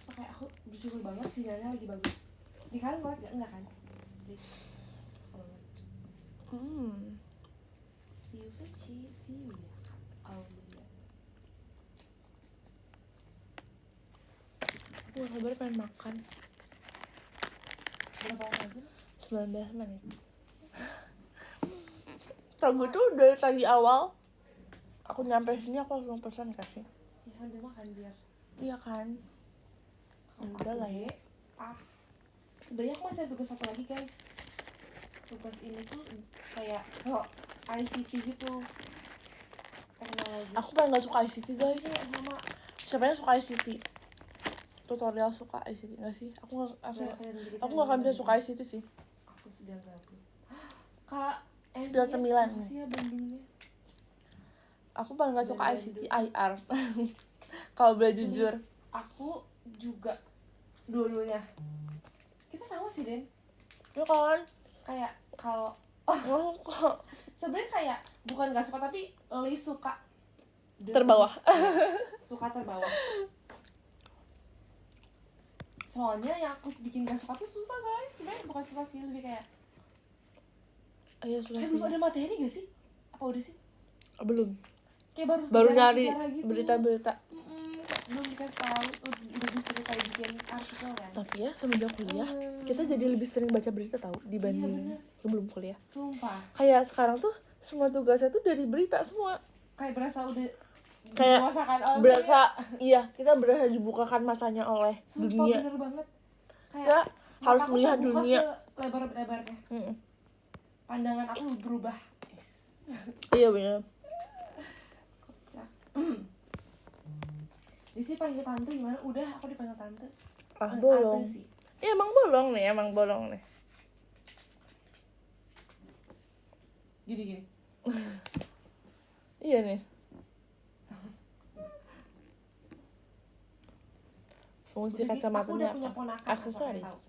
Kayak aku bersyukur banget sinyalnya lagi bagus. Di kalian banget gak? Enggak kan? Please. Suka banget. See you Vici, see you ya Kak Aulia. Aku gak sabar pengen makan. Berapa lama lagi? 19 menit. Tau gue tuh dari tadi awal aku nyampe sini aku langsung pesan kasih. Ya sambil makan biar. Iya kan. Ya udah lah ya. Sebenarnya aku masih ada tugas satu lagi guys. Tugas ini tuh kayak ICT gitu, teknologi. Aku paling gak suka ICT guys. Iya, sama. Siapa yang suka ICT? Tutorial suka ICT gak sih? Aku gak akan bisa suka ICT sih. Aku sedang gabut. Kak, 99. makasih ya Bandungnya. Aku paling gak suka ICT IR. Kalau boleh jujur. Please, aku juga dulunya. Kita sama sih Den. Ya kan? Kayak kalau Oh, kok sebenarnya kayak bukan gak suka tapi suka terbawah. Suka terbawah. Soalnya yang aku bikin gak suka tuh susah guys. Sebenarnya bukan susah sih, lebih kayak Ayo suka kayak sih. belum ada materi gak sih? Apa udah sih? Belum. Kayak Baru sejarah- nyari sejarah gitu. berita-berita. Belum dikasih tahu, udah disuruh kayak bikin artikel kan. Tapi ya semenjak kuliah kita jadi lebih sering baca berita tahu dibanding bener. sebelum kuliah. Sumpah. Kayak sekarang tuh semua tugasnya tuh dari berita semua. Kayak berasa udah Kayak dikuasakan oleh- berasa iya, kita berasa dibukakan matanya oleh Sumpah, dunia. bener banget. Kita harus mataku melihat terbuka dunia. selebar-lebarnya. Mm-mm. Pandangan aku berubah. Iya benar. Di sini panggil tante gimana? Udah, aku dipanggil tante. Ah, Tante bolong. sih. Iya emang bolong nih. Gini. Iya nih. Fungsi Udah, kacamatanya aku udah punya apa? ponakan, Aksesoris. asal kalian tahu.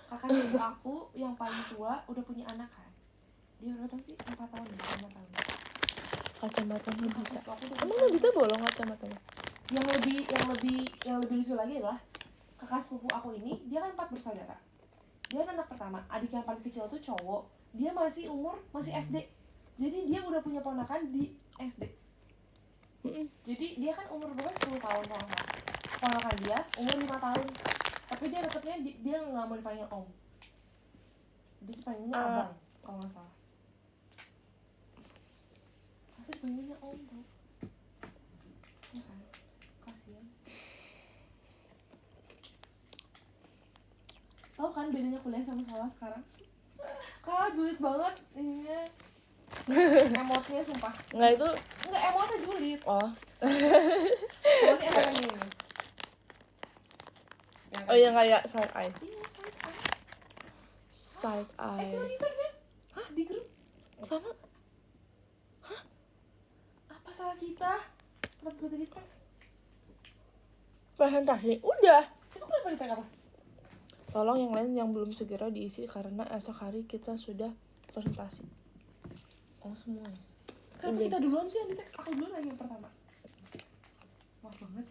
Kakak ibu aku yang paling tua udah punya anak kan. Dia berapa tahun sih? 4 tahun ya, 5 tahun. Kacamatanya Kakak bisa. ibu aku udah Emang punya Nabita bolong kacamatanya? yang lebih lucu lagi adalah kakak sepupu aku ini, dia kan 4 bersaudara. Dia kan anak pertama, adik yang paling kecil tuh cowok. Dia masih SD. Jadi dia udah punya ponakan di SD. Jadi dia kan umur berapa? 10 tahun kalau nggak. Ponakan dia umur 5 tahun. Tapi dia tetapnya dia nggak mau dipanggil om. Dia dipanggilnya abang kalau nggak salah. Masih dipanggilnya om tuh. Ya kan? Kasian. Tahu kan bedanya kuliah sama sekolah sekarang? Kak, julid banget ininya. Emotnya sumpah. Nggak itu. Enggak, emotnya julid. Oh. Emotnya emot yang gini nih. Oh yang kayak side eye. Iya, side eye. Side Itu eye. tadi kan? Hah? Di grup? Sama. Apa salah kita? Kenapa gue tadi tag? Presentasi. Udah. Itu kenapa di tag apa? Tolong yang lain yang belum segera diisi karena esok hari kita sudah presentasi. Oh, semua ya? Kenapa kita duluan sih yang di tag? Aku duluan lagi yang pertama. Wah banget.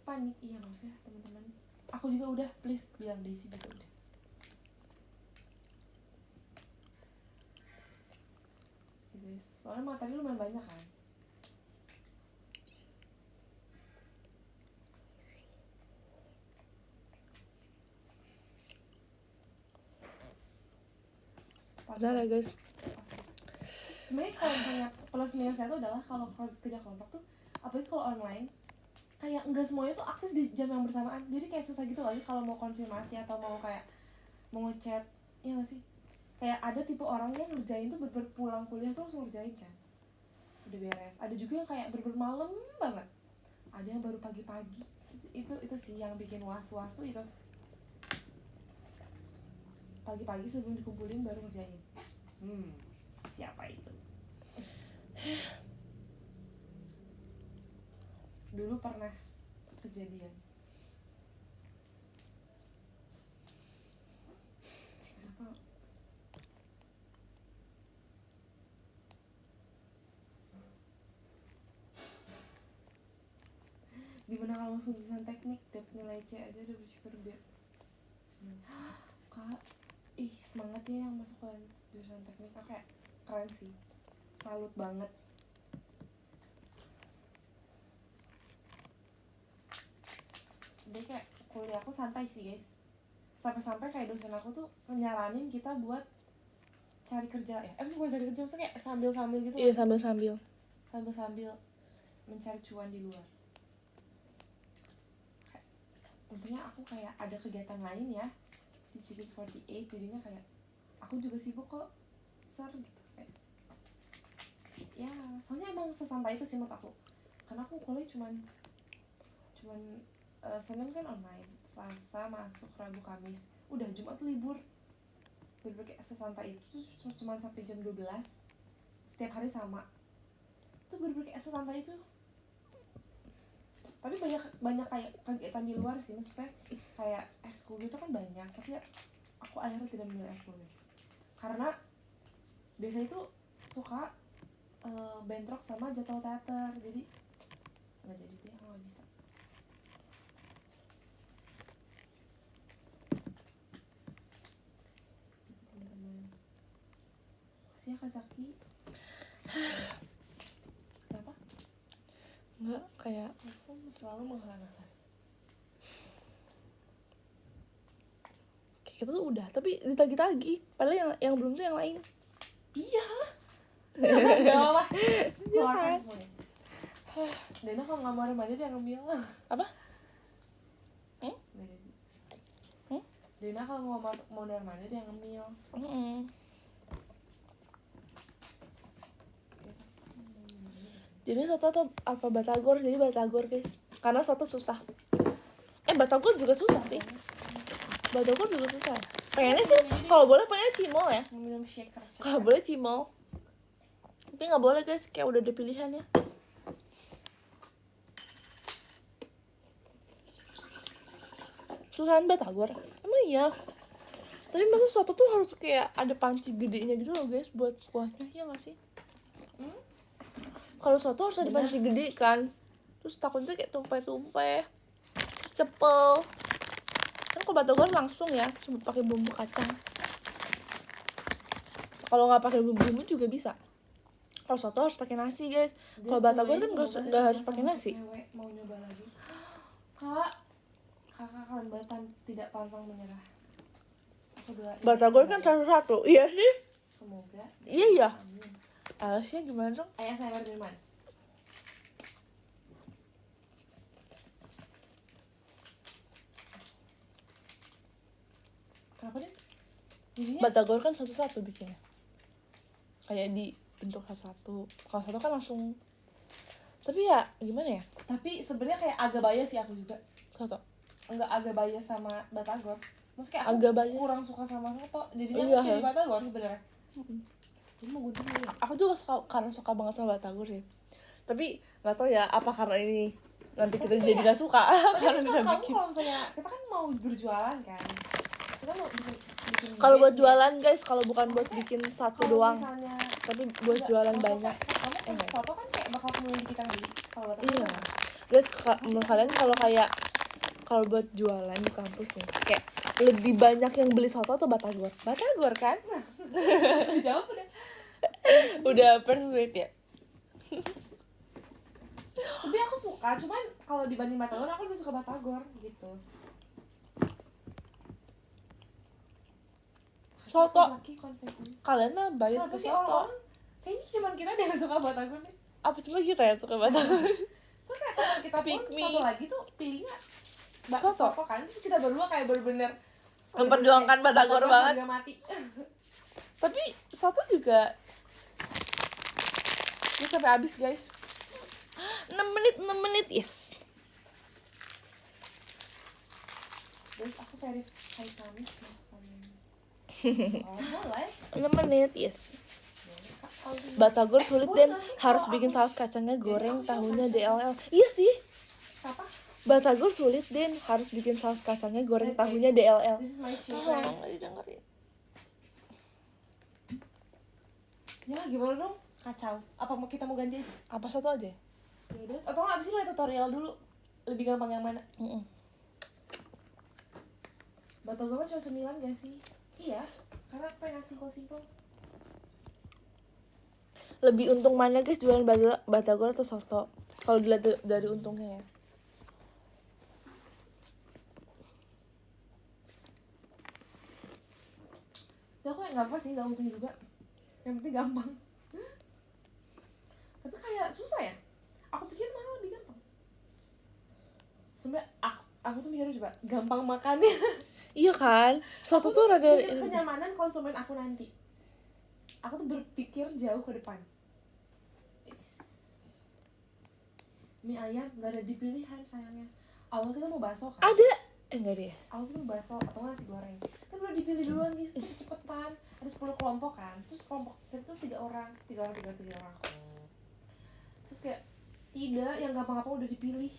Panik. Iya maaf ya teman-teman. Aku juga udah, please bilang Daisy juga udah. Ya guys, soalnya materi lumayan banyak kan. Udah lah guys. Sebenarnya kalau misalnya plus minusnya itu adalah kalau kerja kelompok tuh, apalagi kalau online, kayak enggak semuanya tuh aktif di jam yang bersamaan. Jadi kayak susah gitu lagi kalau mau konfirmasi atau mau kayak mau ngechat, ya nggak sih? Kayak ada tipe orang yang ngerjain tuh pulang kuliah tuh langsung ngerjain kan, udah beres. Ada juga yang kayak malam banget. Ada yang baru pagi-pagi. Itu sih yang bikin was-was tuh itu. Pagi-pagi sebelum dikumpulin baru ngerjain. Siapa itu? Dulu pernah kejadian. Kenapa? Dimana kalau masuk jurusan teknik, dapet nilai C aja udah bersyukur biar. Kak, semangat ya yang masuk ke jurusan teknik. Kak, kayak keren sih, salut banget. Sebenernya kayak kuliah aku santai sih guys, sampai-sampai kayak dosen aku tuh nyaranin kita buat cari kerja ya. Bukan cari kerja, maksudnya kayak sambil-sambil gitu. Iya sambil-sambil mencari cuan di luar. Untungnya aku kayak ada kegiatan lain ya di JKT48, jadinya kayak aku juga sibuk kok gitu kayak. Ya soalnya emang sesantai itu sih menurut aku, karena aku kuliah cuman Senin kan online, Selasa masuk, Rabu Kamis, udah Jumat libur. Bener-bener kayak sesantai itu tuh cuma sampai jam 12 setiap hari sama. Itu bener-bener kayak sesantai itu. Tapi banyak kayak kegiatan di luar sih, maksudnya kayak ekskul gitu kan banyak, tapi ya aku akhirnya tidak memilih ekskulnya karena biasa itu suka bentrok sama jadwal teater, jadi nggak jadi deh, aku nggak bisa. Teman-teman, makasih ya Kak Zaki. Kenapa? Enggak, kayak Aku selalu menghela nafas. kayak gitu tuh udah, tapi ditagi-tagi. Padahal yang belum tuh yang lain. Iya. Gak apa-apa. Iya Keluarkan kan? semuanya. Dena kalau nggak mau remaja dia ngambil. Apa? Nggak jadi. Dena kalau mau remaja dia ngemil. Jadi soto atau apa batagor? Jadi batagor guys, karena soto susah. Batagor juga susah sih. Batagor juga susah. Pengennya sih kalau boleh pengennya cimol ya. Minum shaker. Kalau boleh cimol. Tapi nggak boleh guys, kayak udah ada pilihannya. Susahan batagor. Emang iya. Tapi masa soto tuh harus kayak ada panci gedenya gitu loh guys buat kuahnya, ya nggak sih? Kalau soto harus ada panci gede kan, terus takutnya kayak tumpeh-tumpeh, terus cepel. Kan kalau batagor langsung ya, cuma pakai bumbu kacang. Kalau nggak pakai bumbu juga bisa. Kalau soto harus pakai nasi guys. Kalau batagor kan nggak harus pakai nasi. Mau nyoba lagi. Kakak kalian batan tidak pantang menyerah. Aku doain. Batagor kan satu-satu, iya sih. Semoga. Iya. Amin. Alasnya gimana dong? Ayah saya Firman. Jadinya Batagor kan satu-satu bikinnya, kayak di bentuk satu-satu. Kalau satu kan langsung, tapi ya gimana ya, tapi sebenarnya kayak agak bias sih aku juga. soto Enggak, agak bias sama batagor. Maksudnya kayak aku agak bias. kurang suka sama soto. Jadinya Iya, aku pilih batagor sebenarnya. Ini mau gunting dulu. Aku juga karena suka banget sama Batagor sih, tapi nggak tahu ya apa karena ini nanti kita Tapi jadi ya, nggak suka karena Tapi kita kamu bikin. kalau misalnya kita kan mau berjualan kan, kita mau bikin Kalau buat business. jualan guys, kalau bukan buat bikin satu Kalau doang, misalnya tapi buat enggak, jualan maksudnya banyak. kamu kan Enggak. soto kan kayak bakal kemudian kita beli. Kalau batagor Iya kan guys, menurut kalian kalau kayak kalau buat jualan di kampus nih, kayak lebih banyak yang beli soto atau Batagor? Batagor kan? udah jawab udah. Udah persuade ya. Tapi aku suka, cuman kalau dibanding batagor aku lebih suka batagor gitu. Soto. Laki konfesi. Kalian mah bias Kenapa ke sih soto. orang-orang kayaknya cuma kita deh yang suka batagor nih. Apa cuma kita yang suka Batagor? So kayak teman kita pun Pick me. satu lagi tuh pilihnya Soto. soto kan, terus kita berdua kayak bener-bener Memperjuangkan Batagor banget. harga mati. Tapi soto juga ini sampai habis guys. 6 menit yes. Terus aku verify Kamis masakannya. Oh boleh. 6 menit yes. Oh, Batagor sulit boleh dan nggak sih harus kalau bikin aku- saus kacangnya goreng, aku tahunya coba. DLL. Iya sih. apa? Batagor sulit dan harus bikin saus kacangnya goreng, Wait, tahunya DLL. This is my Oh, secret. nggak didengerin. Ya gimana dong? Kacau. Apa mau kita mau ganti aja? Apa satu aja? Yaudah. Atau nggak abis ini lihat tutorial dulu. Lebih gampang yang mana? Batagor cuma cemilan gak sih? Iya. Sekarang aku pengen simple-simple. Lebih untung mana guys, jualan Batagor atau soto? Kalau dilihat dari untungnya ya. Ya aku nggak apa sih, nggak untung juga. Yang penting gampang. Tapi kayak susah ya. Aku pikir malah lebih gampang. Sebenarnya aku tuh mikirnya coba gampang makannya. Iya kan? Soto tuh rada Pikir kenyamanan konsumen aku nanti. Aku tuh berpikir jauh ke depan. Mie ayam nggak ada di pilihan sayangnya. Awal kita mau bakso kan? ada. Enggak deh. Awal kita mau bakso atau nggak nasi goreng. Tapi udah dipilih duluan guys, cepet-cepetan. Ada 10 kelompok kan. Terus kelompok itu 3 orang. Terus kayak tidak, yang gampang-gampang udah dipilih.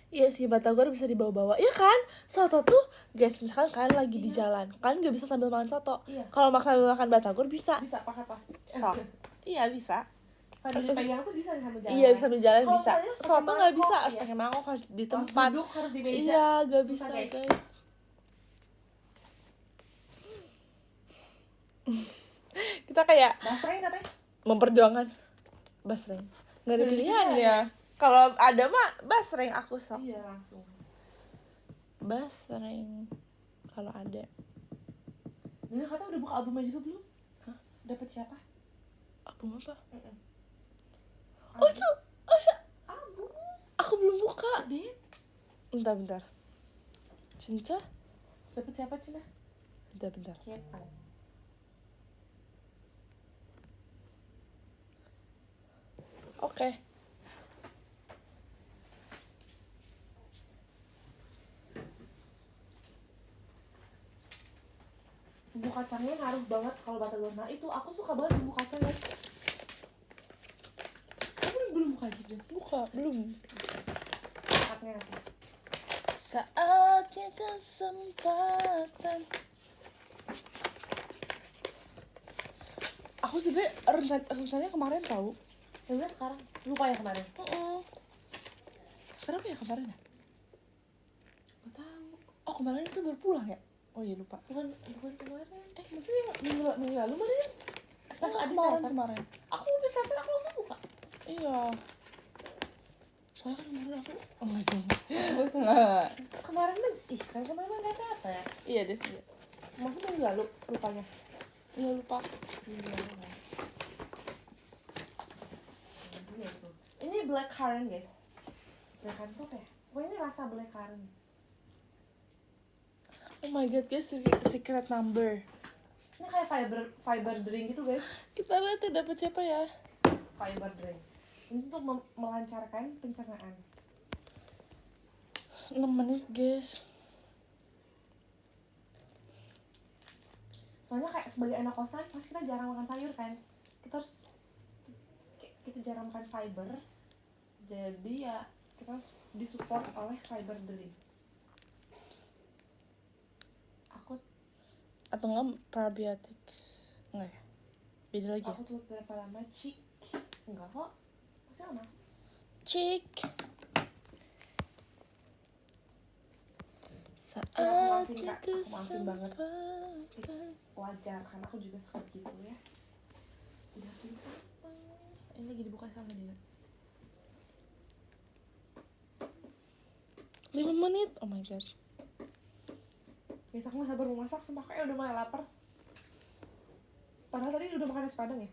Iya sih, Batagor bisa dibawa-bawa. Iya kan? Soto tuh, guys, misalkan kalian lagi di jalan, kalian nggak bisa sambil makan soto. Iya. Kalau makan Batagor bisa. Bisa pakai plastik. Sok. Iya bisa. Sambil dipegang tuh bisa sambil jalan. Iya, bisa sambil jalan Kalau bisa. misalnya pakai Soto nggak mangkok, bisa, harus ya. pakai mangkok, harus di Harus tempat. duduk, harus di meja. Iya, nggak Susah, bisa guys. guys. Kita kayak Basreng katanya. memperjuangkan basreng. Nggak ada Nggak ada pilihan pilihan. ya. Kalau ada mah basreng aku sok. Iya langsung. Basreng kalau ada. Nina kata udah buka albumnya juga belum? Hah? Dapat siapa? Album apa? Oh Album. tuh, oh ya, Album. aku belum buka. Dit. Bentar. Cinta? Dapat siapa Cina? Bentar. Kepo. Oke. Bumbu kacangnya ngaruh banget kalau Batagor. Nah itu aku suka banget bumbu kacang guys. Kamu belum buka gitu? Buka, belum. Saatnya sih. Saatnya kesempatan. Aku sebenernya rencananya kemarin tahu. Ya udah sekarang lupa ya kemarin. Kenapa ya kemarin ya? Gak tahu. Oh kemarin kita baru pulang ya? Oh iya lupa. Bukan kemarin. Maksudnya minggu lalu mana ya? Pas Enggak, abis kemarin. Aku habis teater aku langsung buka. Iya. Soalnya kan kemarin aku enggak sih. Enggak. Kemarin kemarin nggak teater. Iya deh sih. Maksudnya minggu lalu lupanya. Iya lupa. Minggu lalu kan. Ini blackcurrant guys. black currant tuh apa ya? Pokoknya ini rasa black currant. Oh my god guys, secret number. Ini kayak fiber drink gitu guys. Kita lihat ya dapat siapa ya. Fiber drink ini untuk melancarkan pencernaan. 6 menit guys. Soalnya kayak sebagai anak kosan pasti kita jarang makan sayur kan, kita jarang makan fiber, jadi ya kita harus disupport oleh fiber drink. Aku Atau enggak probiotics. Enggak ya? Beda lagi ya? aku tuh berapa lama cik enggak kok, masih lama. Cik. Saat Aku maafin banget. kesempatan. Wajar karena aku juga suka gitu ya. Udah pintar. Ini lagi dibuka sama dia. 5 menit. Oh my god. Guys, aku gak sabar mau masak, sumpah kayak udah mulai lapar. Padahal tadi udah makan nasi padang ya.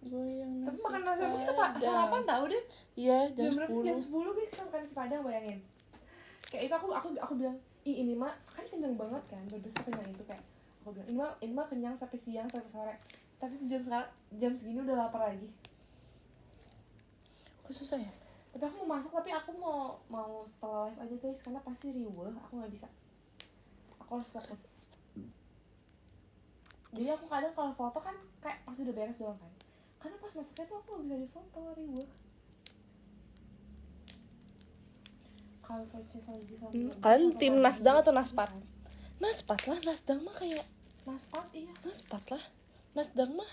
Goyang Tapi nasi makan nasi padang kita padang. sarapan tau deh. Iya, Jam jam berapa sih? Jam 10. 10 guys kita makan nasi padang, bayangin. Kayak itu aku bilang, ih ini mah kan kenyang banget kan, berdasar kenyang itu kayak. Aku bilang, ini mah kenyang sampai siang sampai sore. Tapi jam segini udah lapar lagi. Kok susah ya? Tapi aku mau masak, tapi aku mau setelah live aja guys, karena pasti riweuh, aku nggak bisa. Aku harus fokus. Jadi aku kadang kalau foto kan kayak pas udah beres doang kan. Karena pas masaknya tuh aku nggak bisa difoto, riweuh. Kalau VC sama Kalian tim Nasdaq atau Naspat? Naspat lah, Nasdaq mah kayak Naspat iya. Naspat lah. Nasdaq mah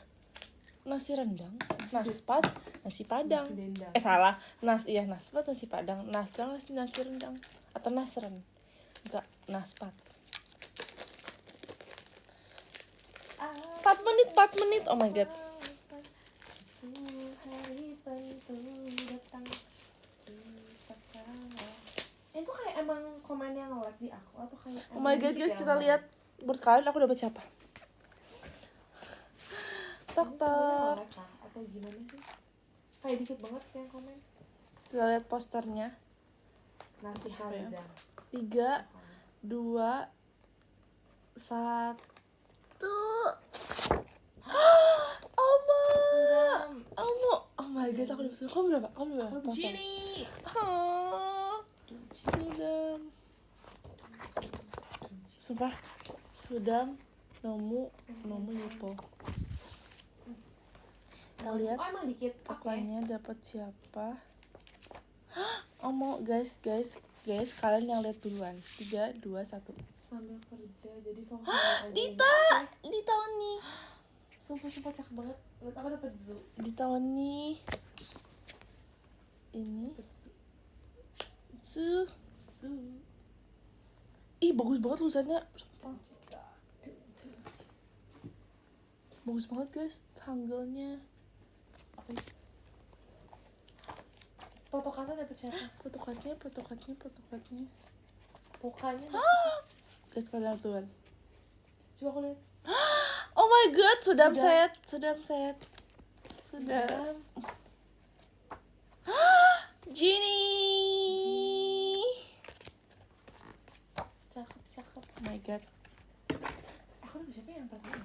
nasi rendang. Naspat nasi padang. Nasi dendang. Salah. Naspat nasi padang. Nasdaq nasi rendang atau nasren. Enggak, Naspat. 4 menit, 4 menit. Oh my god. Hari tentu datang. Itu kayak emang komen yang nge-like di aku atau kayak Oh my god guys, kita lihat buat kalian aku dapat siapa. Tak tak. Atau gimana sih? Kayak dikit banget kayak komen. Kita lihat posternya. Nasi Siapa ya? Hamdan. 3 2 1. Oma. Oh my god, aku dapat. Kamu berapa? Poster. Gini. Sudah. Sumpah. Sudah Nomu Yupo. Kita lihat Oh emang dikit. apanya dapat siapa. Guys, kalian yang lihat duluan. 3 2 1. Sambil kerja jadi fokus aja. Dita nih. Sumpah cakep banget. Lihat aku dapat zoo. Dita nih. Ini Zoo. Ih, bagus banget tulisannya. Sumpah. Bagus banget guys, tanggalnya. Apa ini? Foto kata dapat siapa? Potokatnya. Pokoknya Guys, kalian lihat duluan. coba aku lihat. Oh my god, Sudam Sudam. set. Sudam. Genie. Cakep. Oh my god. Aku udah siapa yang pertama?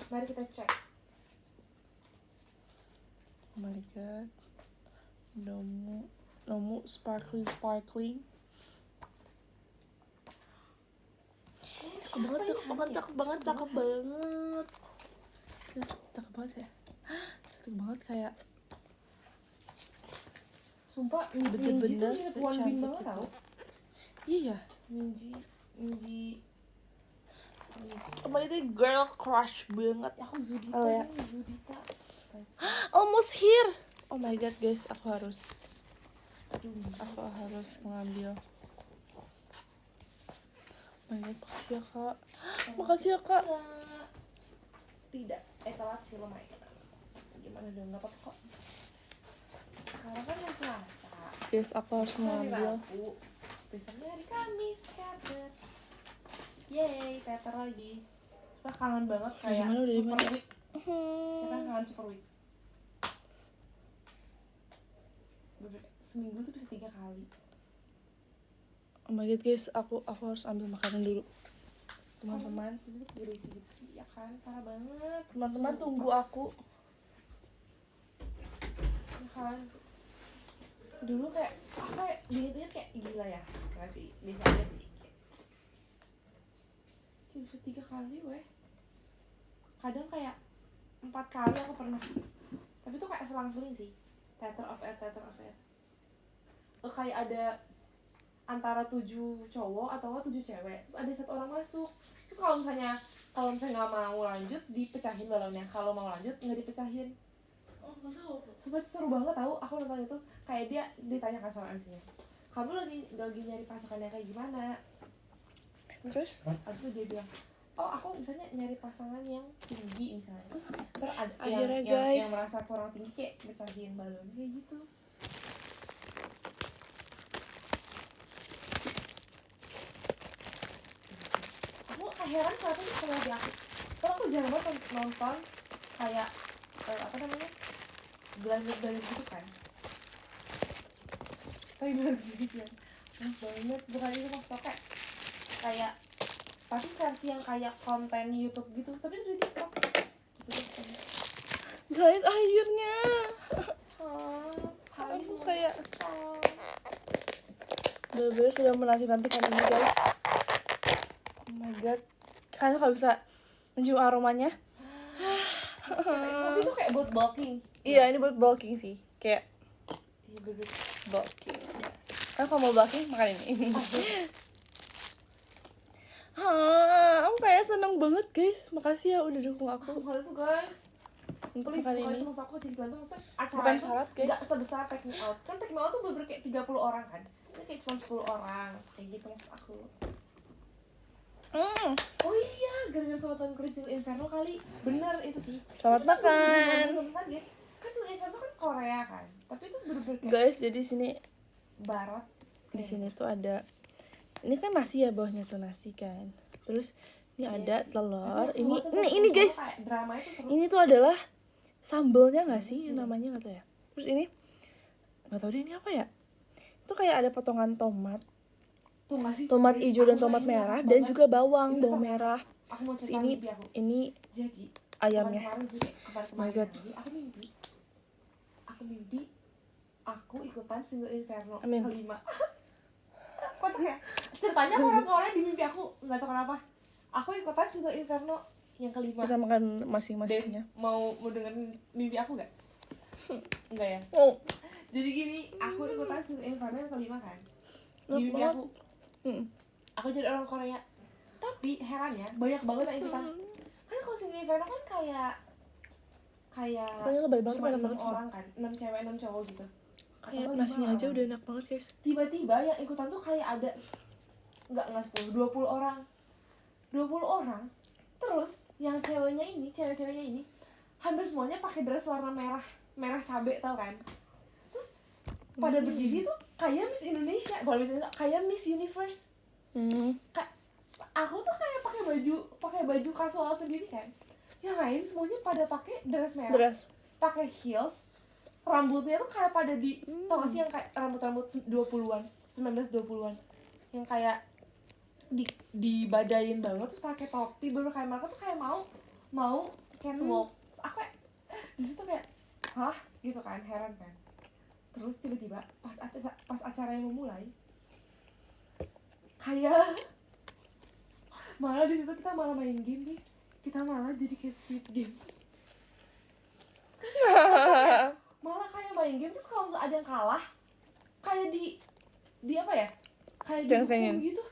Mari kita cek. Oh my god. Nomu sparkling. Cakep banget. Cakep banget ya. Cantik banget kayak Sumpah, bener-bener Minji tuh mirip Won Bin secantik banget itu. tau. Iya. Minji. Oh my god, girl crush banget. Aku Zudita Oh, ya. nih, Zudita. Almost here. Oh my god guys, aku harus Aduh. mengambil. Oh my god, makasih ya kak. Enggak. Tidak, telat sih lumayan. Gimana dong, nggak apa-apa kok. Sekarang kan hari Selasa. Guys, aku harus Hari mengambil. Rabu. Besoknya hari Kamis, teater. Yeay, teater lagi. Kita kangen banget kayak Udah di Super mana? Week. Siapa yang kangen Super Week? seminggu tuh bisa 3 kali. Oh my god guys, aku harus ambil makanan dulu. Teman-teman, Ini tuh berisi gitu sih, ya kan, parah banget. teman-teman tunggu aku. Ya kan, dulu kayak aku kayak diinget kayak gila ya, nggak sih, biasa aja sih. Kayak bisa 3 kali weh. Kadang kayak 4 kali aku pernah. Tapi tuh kayak selang-seling sih. Theater of air. Kayak ada antara 7 cowok atau 7 cewek. Terus ada 1 orang masuk. Terus kalau misalnya nggak mau lanjut, dipecahin balonnya. Kalau mau lanjut nggak dipecahin. Oh nggak tahu. Sumpah itu seru banget tahu. Aku nonton itu kayak dia ditanyakan sama MC-nya. Kamu lagi nyari pasangannya kayak gimana? Terus Abis itu dia bilang, oh aku misalnya nyari pasangan yang tinggi misalnya. Terus ntar ada Akhirnya, yang guys. merasa kurang tinggi kayak pecahin balon kayak gitu. Aku kayak heran kenapa sih sama dia aku. Karena aku jarang banget nonton kayak apa namanya, blender gitu kan. Tapi banget sih ya, banget. Bukan itu maksudnya kayak tapi versi yang kayak konten YouTube gitu, tapi itu di TikTok gitu. guys, akhirnya Hari aku kayak bener-bener sudah menanti-nantikan ini guys. Oh my god, kalian kalau bisa mencium aromanya. tapi itu kayak buat bulking. Iya, ini buat bulking sih, kayak Iya bener. bulking. Kan kalau mau bulking makan ini. Aku kayak seneng banget guys. Makasih ya udah dukung aku Bukan itu guys, untuk please, makan bukan ini. itu maksud aku cerita itu maksudnya acara Bukan itu salad, guys. nggak sebesar Take Me Out. Kan Take Me Out tuh bener kayak 30 orang kan, ini kayak cuma 10 orang kayak gitu maksud aku. Oh iya, gara-gara sama Tom Cruise Chill Inferno kali. Bener itu sih. Selamat Itu kan makan. bener-bener guys. Kan Chill Inferno kan Korea kan, tapi itu bener-bener kayak Guys, jadi sini barat. di sini tuh ada, ini kan nasi ya, bawahnya tuh nasi kan. Terus ini ada telur. Ini guys. Drama itu seru. Ini tuh adalah sambelnya nggak sih namanya, nggak tahu ya. Terus ini nggak tahu deh ini apa ya. Itu kayak ada potongan tomat, Tuh nggak sih? tomat Guys, hijau dan aku tomat ini merah enak dan banget. juga bawang Ini tuh merah. Aku mau Terus cerita mimpi aku. ini Jadi ayamnya. kemarin sih, Oh my God. lagi, aku mimpi aku ikutan Single Inferno Amin. kelima. Kocak ya? Ceritanya orang Korea di mimpi aku, nggak tahu kenapa. Aku ikutan Single Inferno yang kelima. Kita makan masing-masingnya. Dan mau dengerin mimpi aku nggak? Enggak ya? Oh, Jadi gini, aku ikutan Single Inferno yang kelima kan. Di enak mimpi banget. aku, aku jadi orang Korea. Tapi herannya banyak banget yang ikutan. Kan kalau Single Inferno kan kayak Katanya lebay banget, cuma enak 6 banget semua. orang kan, 6 cewek 6 cowok gitu. Kayak Atau nasinya 5 aja orang. udah enak banget guys. Tiba-tiba yang ikutan tuh kayak ada nggak 10, 20 orang. 20 orang. Terus yang ceweknya ini hampir semuanya pakai dress warna merah cabe, tau kan? Terus pada berdiri tuh kayak Miss Indonesia, bukan Miss Indonesia, kayak Miss Universe. Aku tuh kayak pakai baju kasual sendiri kan. Yang lain semuanya pada pakai dress merah, Dress. pakai heels, rambutnya tuh kayak pada tau gak sih yang kayak rambut 20-an, 1920-an, yang kayak dibadain banget, terus pakai topi, baru kayak mereka tuh kayak mau catwalk. Terus aku kayak di situ kayak hah gitu kan, heran kan. Terus tiba-tiba pas acaranya memulai, kayak malah di situ kita malah main game guys. Kita malah jadi kayak Squid Game. Malah kayak main game, terus kalau misalnya ada yang kalah kayak di apa ya, kayak dihukum gitu,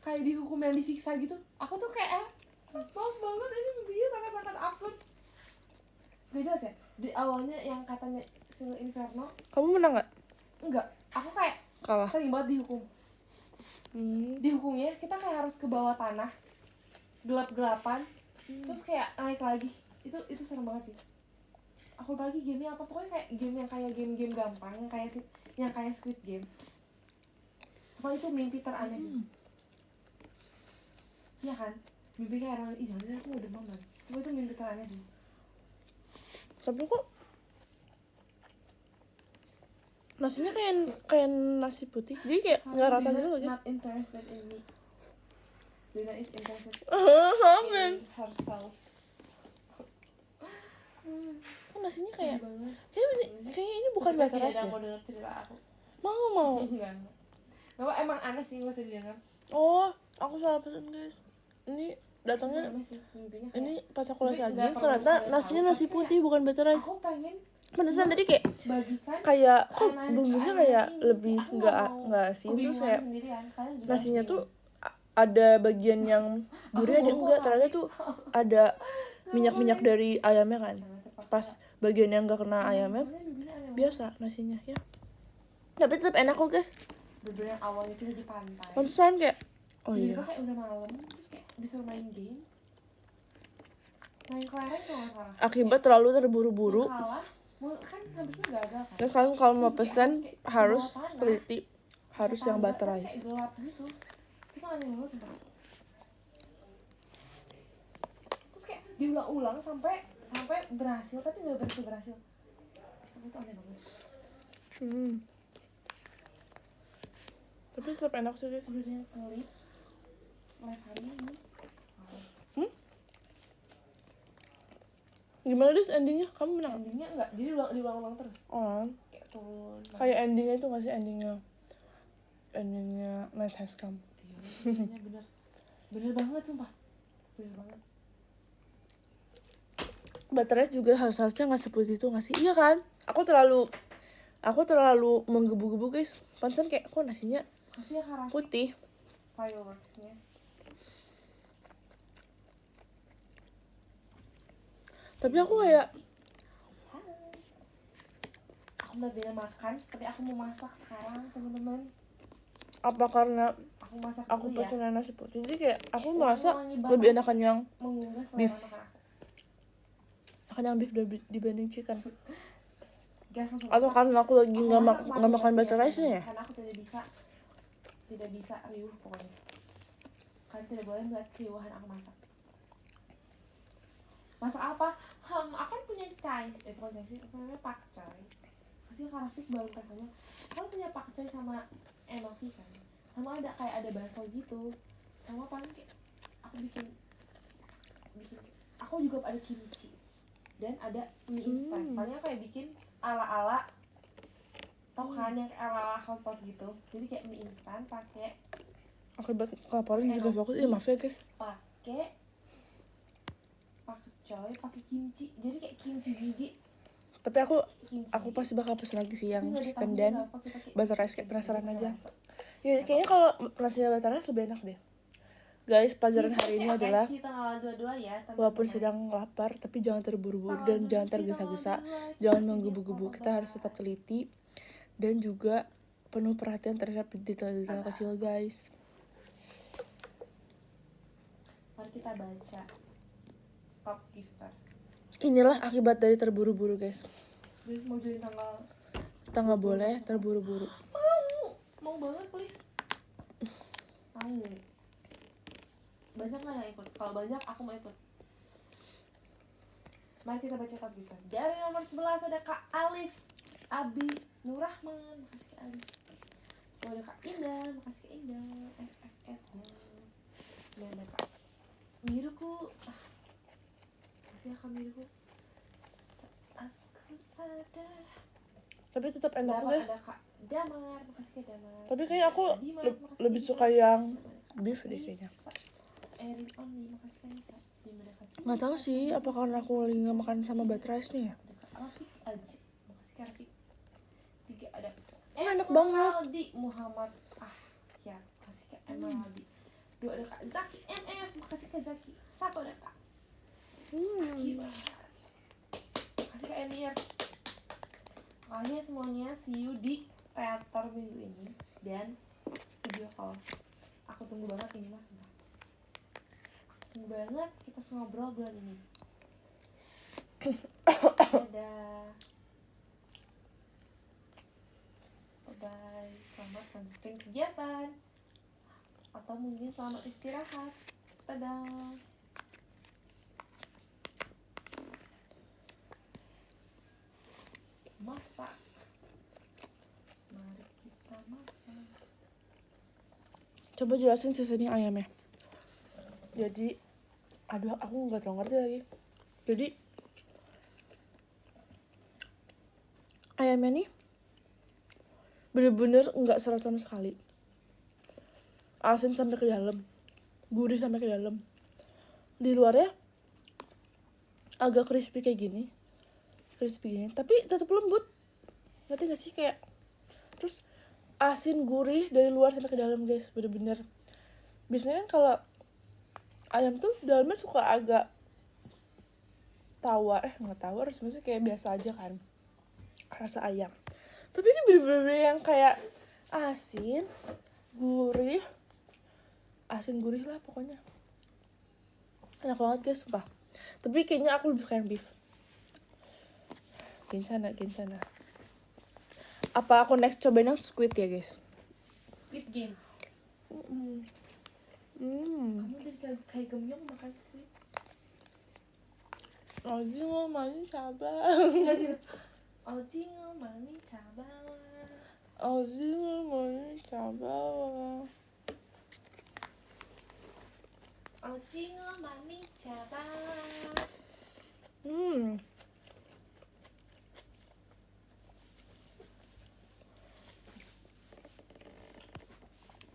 kayak dihukum yang disiksa gitu. Aku tuh kayak maaf banget, ini mimpinya sangat-sangat absurd. Gak jelas ya, di awalnya yang katanya Single Inferno. Kamu menang nggak? Enggak, aku kayak Kalah. sering banget dihukum. Dihukumnya kita kayak harus ke bawah tanah, gelap-gelapan, terus kayak naik lagi. Itu serem banget sih. Aku lupa lagi gamenya apa, pokoknya kayak game gampang, yang kayak Squid Game. Soalnya itu mimpi teraneh sih. Iya kan, mimpi kayak orang, jangan aku mau demam kan. Semua itu mimpi teraneh sih. Tapi kok Nasinya kayak nasi putih, jadi kayak nggak rata gitu loh guys. Not interested in me. Dina is interested Amin. in herself. Kok nasinya kayak banget. kayaknya ini bukan bahasa Tidak ras ada deh. mau denger cerita aku. Mau. Enggak. Bapak emang aneh sih, nggak usah didengar. Oh, aku salah pesan guys. Ini datangnya Aneh sih, mimpinya kayak, ini pas aku lihat tapi lagi nggak perlu ternyata kalian nasinya tahu, nasi tapi putih bukan butter rice. aku pengen Pantesan tadi kayak bagikan kayak kok keanehan- bumbunya keanehan kayak ini. lebih Aku nggak asin, terus kebingungan kayak sendirian. Kalian juga nasinya harus tuh bingung. ada bagian yang gurih ada enggak, ternyata tuh ada minyak dari ayamnya kan. Jangan terpaksa. Pas bagian yang nggak kena ayamnya Soalnya mimpinya aneh banget. biasa nasinya ya, tapi tetap enak kok guys. Bener-bener awalnya kita di pantai. Pantesan kayak oh Tiba-tiba iya kayak udah malam, terus kayak disuruh main game, main kelereng kalau nggak salah. akibat terlalu terburu-buru. Mau kalah, kan habisnya gagal kan. Dan kalian kalau mau Terus kayak pesan kayak harus bawah tanah. teliti, harus Kayak yang tangga, butter kan rice. kayak gelap gitu. Itu aneh banget sumpah. Terus kayak diulang-ulang sampai berhasil, tapi nggak berhasil. Sumpah itu aneh banget. Tapi tetap enak sih guys. Udah ada yang klik live hari ini. Gimana deh endingnya? Kamu menang? Endingnya enggak, jadi diulang-ulang terus. Oh, Kayak turun. kayak endingnya itu nggak sih, endingnya Night Has Come. Iya, bener banget sumpah. Bener banget. Butter rice juga harusnya nggak seputih itu nggak sih? Iya kan? Aku terlalu menggebu-gebu guys. Pantesan kayak kok nasinya Kasih ya Karafi putih. fireworksnya. Tapi aku kayak Aku melihat dia makan seperti aku mau masak sekarang teman-teman. apa karena Aku masak aku dulu ya. pesen nasi putih, jadi kayak aku Kayak merasa wangi banget. lebih enakan yang Menggugah selera beef. makan aku. beef dibanding chicken. Gas langsung Atau masak. karena aku lagi Aku nggak masak nggak makan mati butter rice ya. Karena aku tidak bisa riuh pokoknya. Kalian tidak boleh melihat keriuhan aku masak. Masak apa? Aku kan punya bukan cai sih, namanya pakcoy. Kasih Karafik baru katanya. Aku punya pakcoy sama enoki kan. Sama ada bakso gitu. Sama paling kayak aku bikin aku juga ada kimchi dan ada mie instan. Paling kayak bikin ala-ala, tau kan yang ala-ala hotpot gitu. Jadi kayak mie instan pakai Akibat kelaparan juga fokus. Maaf ya guys. pakai pakcoy, pakai kimchi. Jadi kayak kimchi gigi. Tapi aku Kimchi. pasti bakal pesen lagi sih yang Tapi nggak ada chicken tahunya, dan nggak apa, kita kayak butter rice, kayak kimchi penasaran aja. rasa. Ya kayaknya kalau nasinya butter rice lebih enak deh. Guys, pelajaran hari ini adalah Si tanggal 22 ya, teman-teman. walaupun sedang lapar tapi jangan terburu-buru dan jangan tergesa-gesa, jangan menggebu-gebu. Kita harus tetap teliti dan juga penuh perhatian terhadap detail-detail kecil guys. Mari kita baca top gifter. Inilah akibat dari terburu-buru guys. Guys mau join tanggal Kita nggak boleh terburu-buru. mau banget please. Mau. Banyak nggak yang ikut? Kalau banyak aku mau ikut. Mari kita baca top gifter. Dari nomor 11 ada Kak Alif Abi Nurrahman. Makasih Kak Alif. Ada Kak Indah, makasih Kak Indah. SFF nya. Ini ada Kak Miruku. Makasih ya Kak Miruku. Aku sadar. Tapi tetap enak Dapat guys. ada Kak Damar, makasih Kak Damar. Tapi kayak aku Dimas, makasih lebih Kak suka Dimas. yang beef deh kayaknya. Erin Only, makasih Kak Nisa. Dimana Kak Cinta? Nggak tahu sih apa karena aku lagi nggak makan sama butter rice nya ya. Ada Kak Rafiq Aji, makasih Kak Rafiq. 3 ada Enak banget. Emaldi Muhammad ya, makasih Kak Emaldi. 2 ada Kak Zaki MF, makasih Kak Zaki. 1 ada Kak Akibat. Makasih Kak Emir. Makasih semuanya, see you di teater minggu ini dan video call. Aku tunggu banget ini mas. Tunggu banget kita ngobrol bulan ini. Dadah. Bye. Selamat lanjutkan kegiatan. Atau mungkin selamat istirahat. Dadah. Masak. Coba jelasin seasoning ayamnya. Jadi, aduh aku nggak terlalu ngerti lagi. Jadi ayamnya nih bener-bener nggak seret sama sekali. Asin sampai ke dalam, gurih sampai ke dalam. Di luarnya agak crispy kayak gini, tapi tetap lembut. Ngerti gak sih kayak? Terus asin gurih dari luar sampai ke dalam guys, bener-bener. Biasanya kan kalau ayam tuh dalamnya suka agak tawar, nggak tawar, maksudnya kayak biasa aja kan rasa ayam. Tapi ini bener-bener yang kayak asin gurih lah pokoknya. Enak banget guys, sumpah. Tapi kayaknya aku lebih suka yang beef. Gencana. Apa aku next cobain yang squid ya guys? Squid Game. Mm. Kamu jadi kayak gemyong makan squid. Oji mau manis sabar. Enggak gitu. Oji ngomani cabawa. Oji mau manis sabar. Oji ngomani cabawa.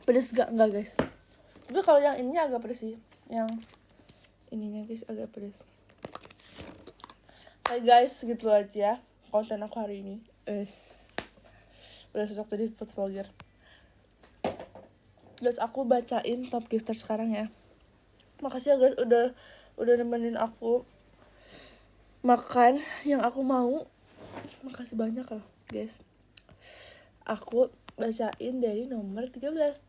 Pedes gak? Enggak guys. Tapi kalau yang ininya agak pedes sih. Yang ininya guys agak pedes. Hai guys, gitu aja konten aku hari ini. Udah cocok jadi food vlogger. Guys, aku bacain top gifter sekarang ya. Makasih ya guys udah nemenin aku makan yang aku mau. Makasih banyak loh guys. Aku bacain dari nomor 13.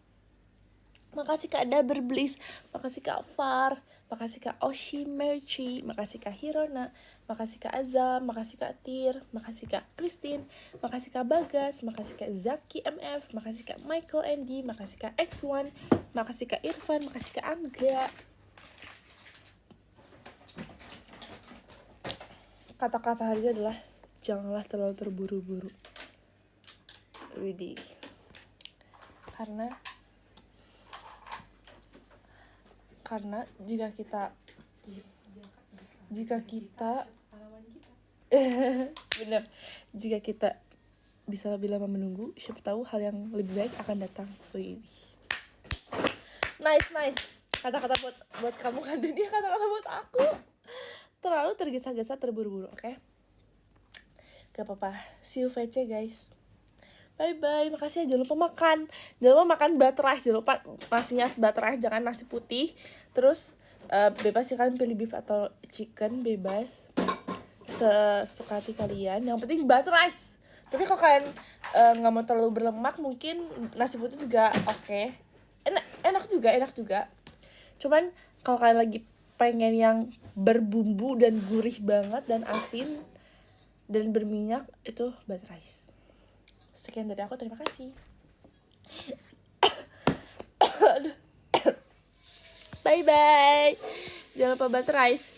Makasih Kak Daber Bliss, makasih Kak Far, makasih Kak Oshi Merchi, makasih Kak Hirona, makasih Kak Azam, makasih Kak Tir, makasih Kak Christine, makasih Kak Bagas, makasih Kak Zaki MF, makasih Kak Michael Andy, makasih Kak X1, makasih Kak Irfan, makasih Kak Angga. Kata-kata hari ini adalah janganlah terlalu terburu-buru. Widih. Karena jika kita bener, jika kita bisa lebih lama menunggu, siapa tahu hal yang lebih baik akan datang. Wih, nice kata-kata buat kamu kan, dan dia kata-kata buat aku. Terlalu tergesa-gesa, terburu-buru, oke? Gak apa-apa, see you VC guys. Bye-bye, makasih ya, jangan lupa makan butter rice, jangan lupa nasinya butter rice, jangan nasi putih. Terus bebas sih kalian pilih beef atau chicken, bebas sesuka hati kalian, yang penting butter rice. Tapi kalau kalian nggak mau terlalu berlemak, mungkin nasi putih juga oke. Enak juga. Cuman kalau kalian lagi pengen yang berbumbu dan gurih banget dan asin dan berminyak, itu butter rice. Sekian dari aku, terima kasih. Bye bye. Jangan lupa butter rice.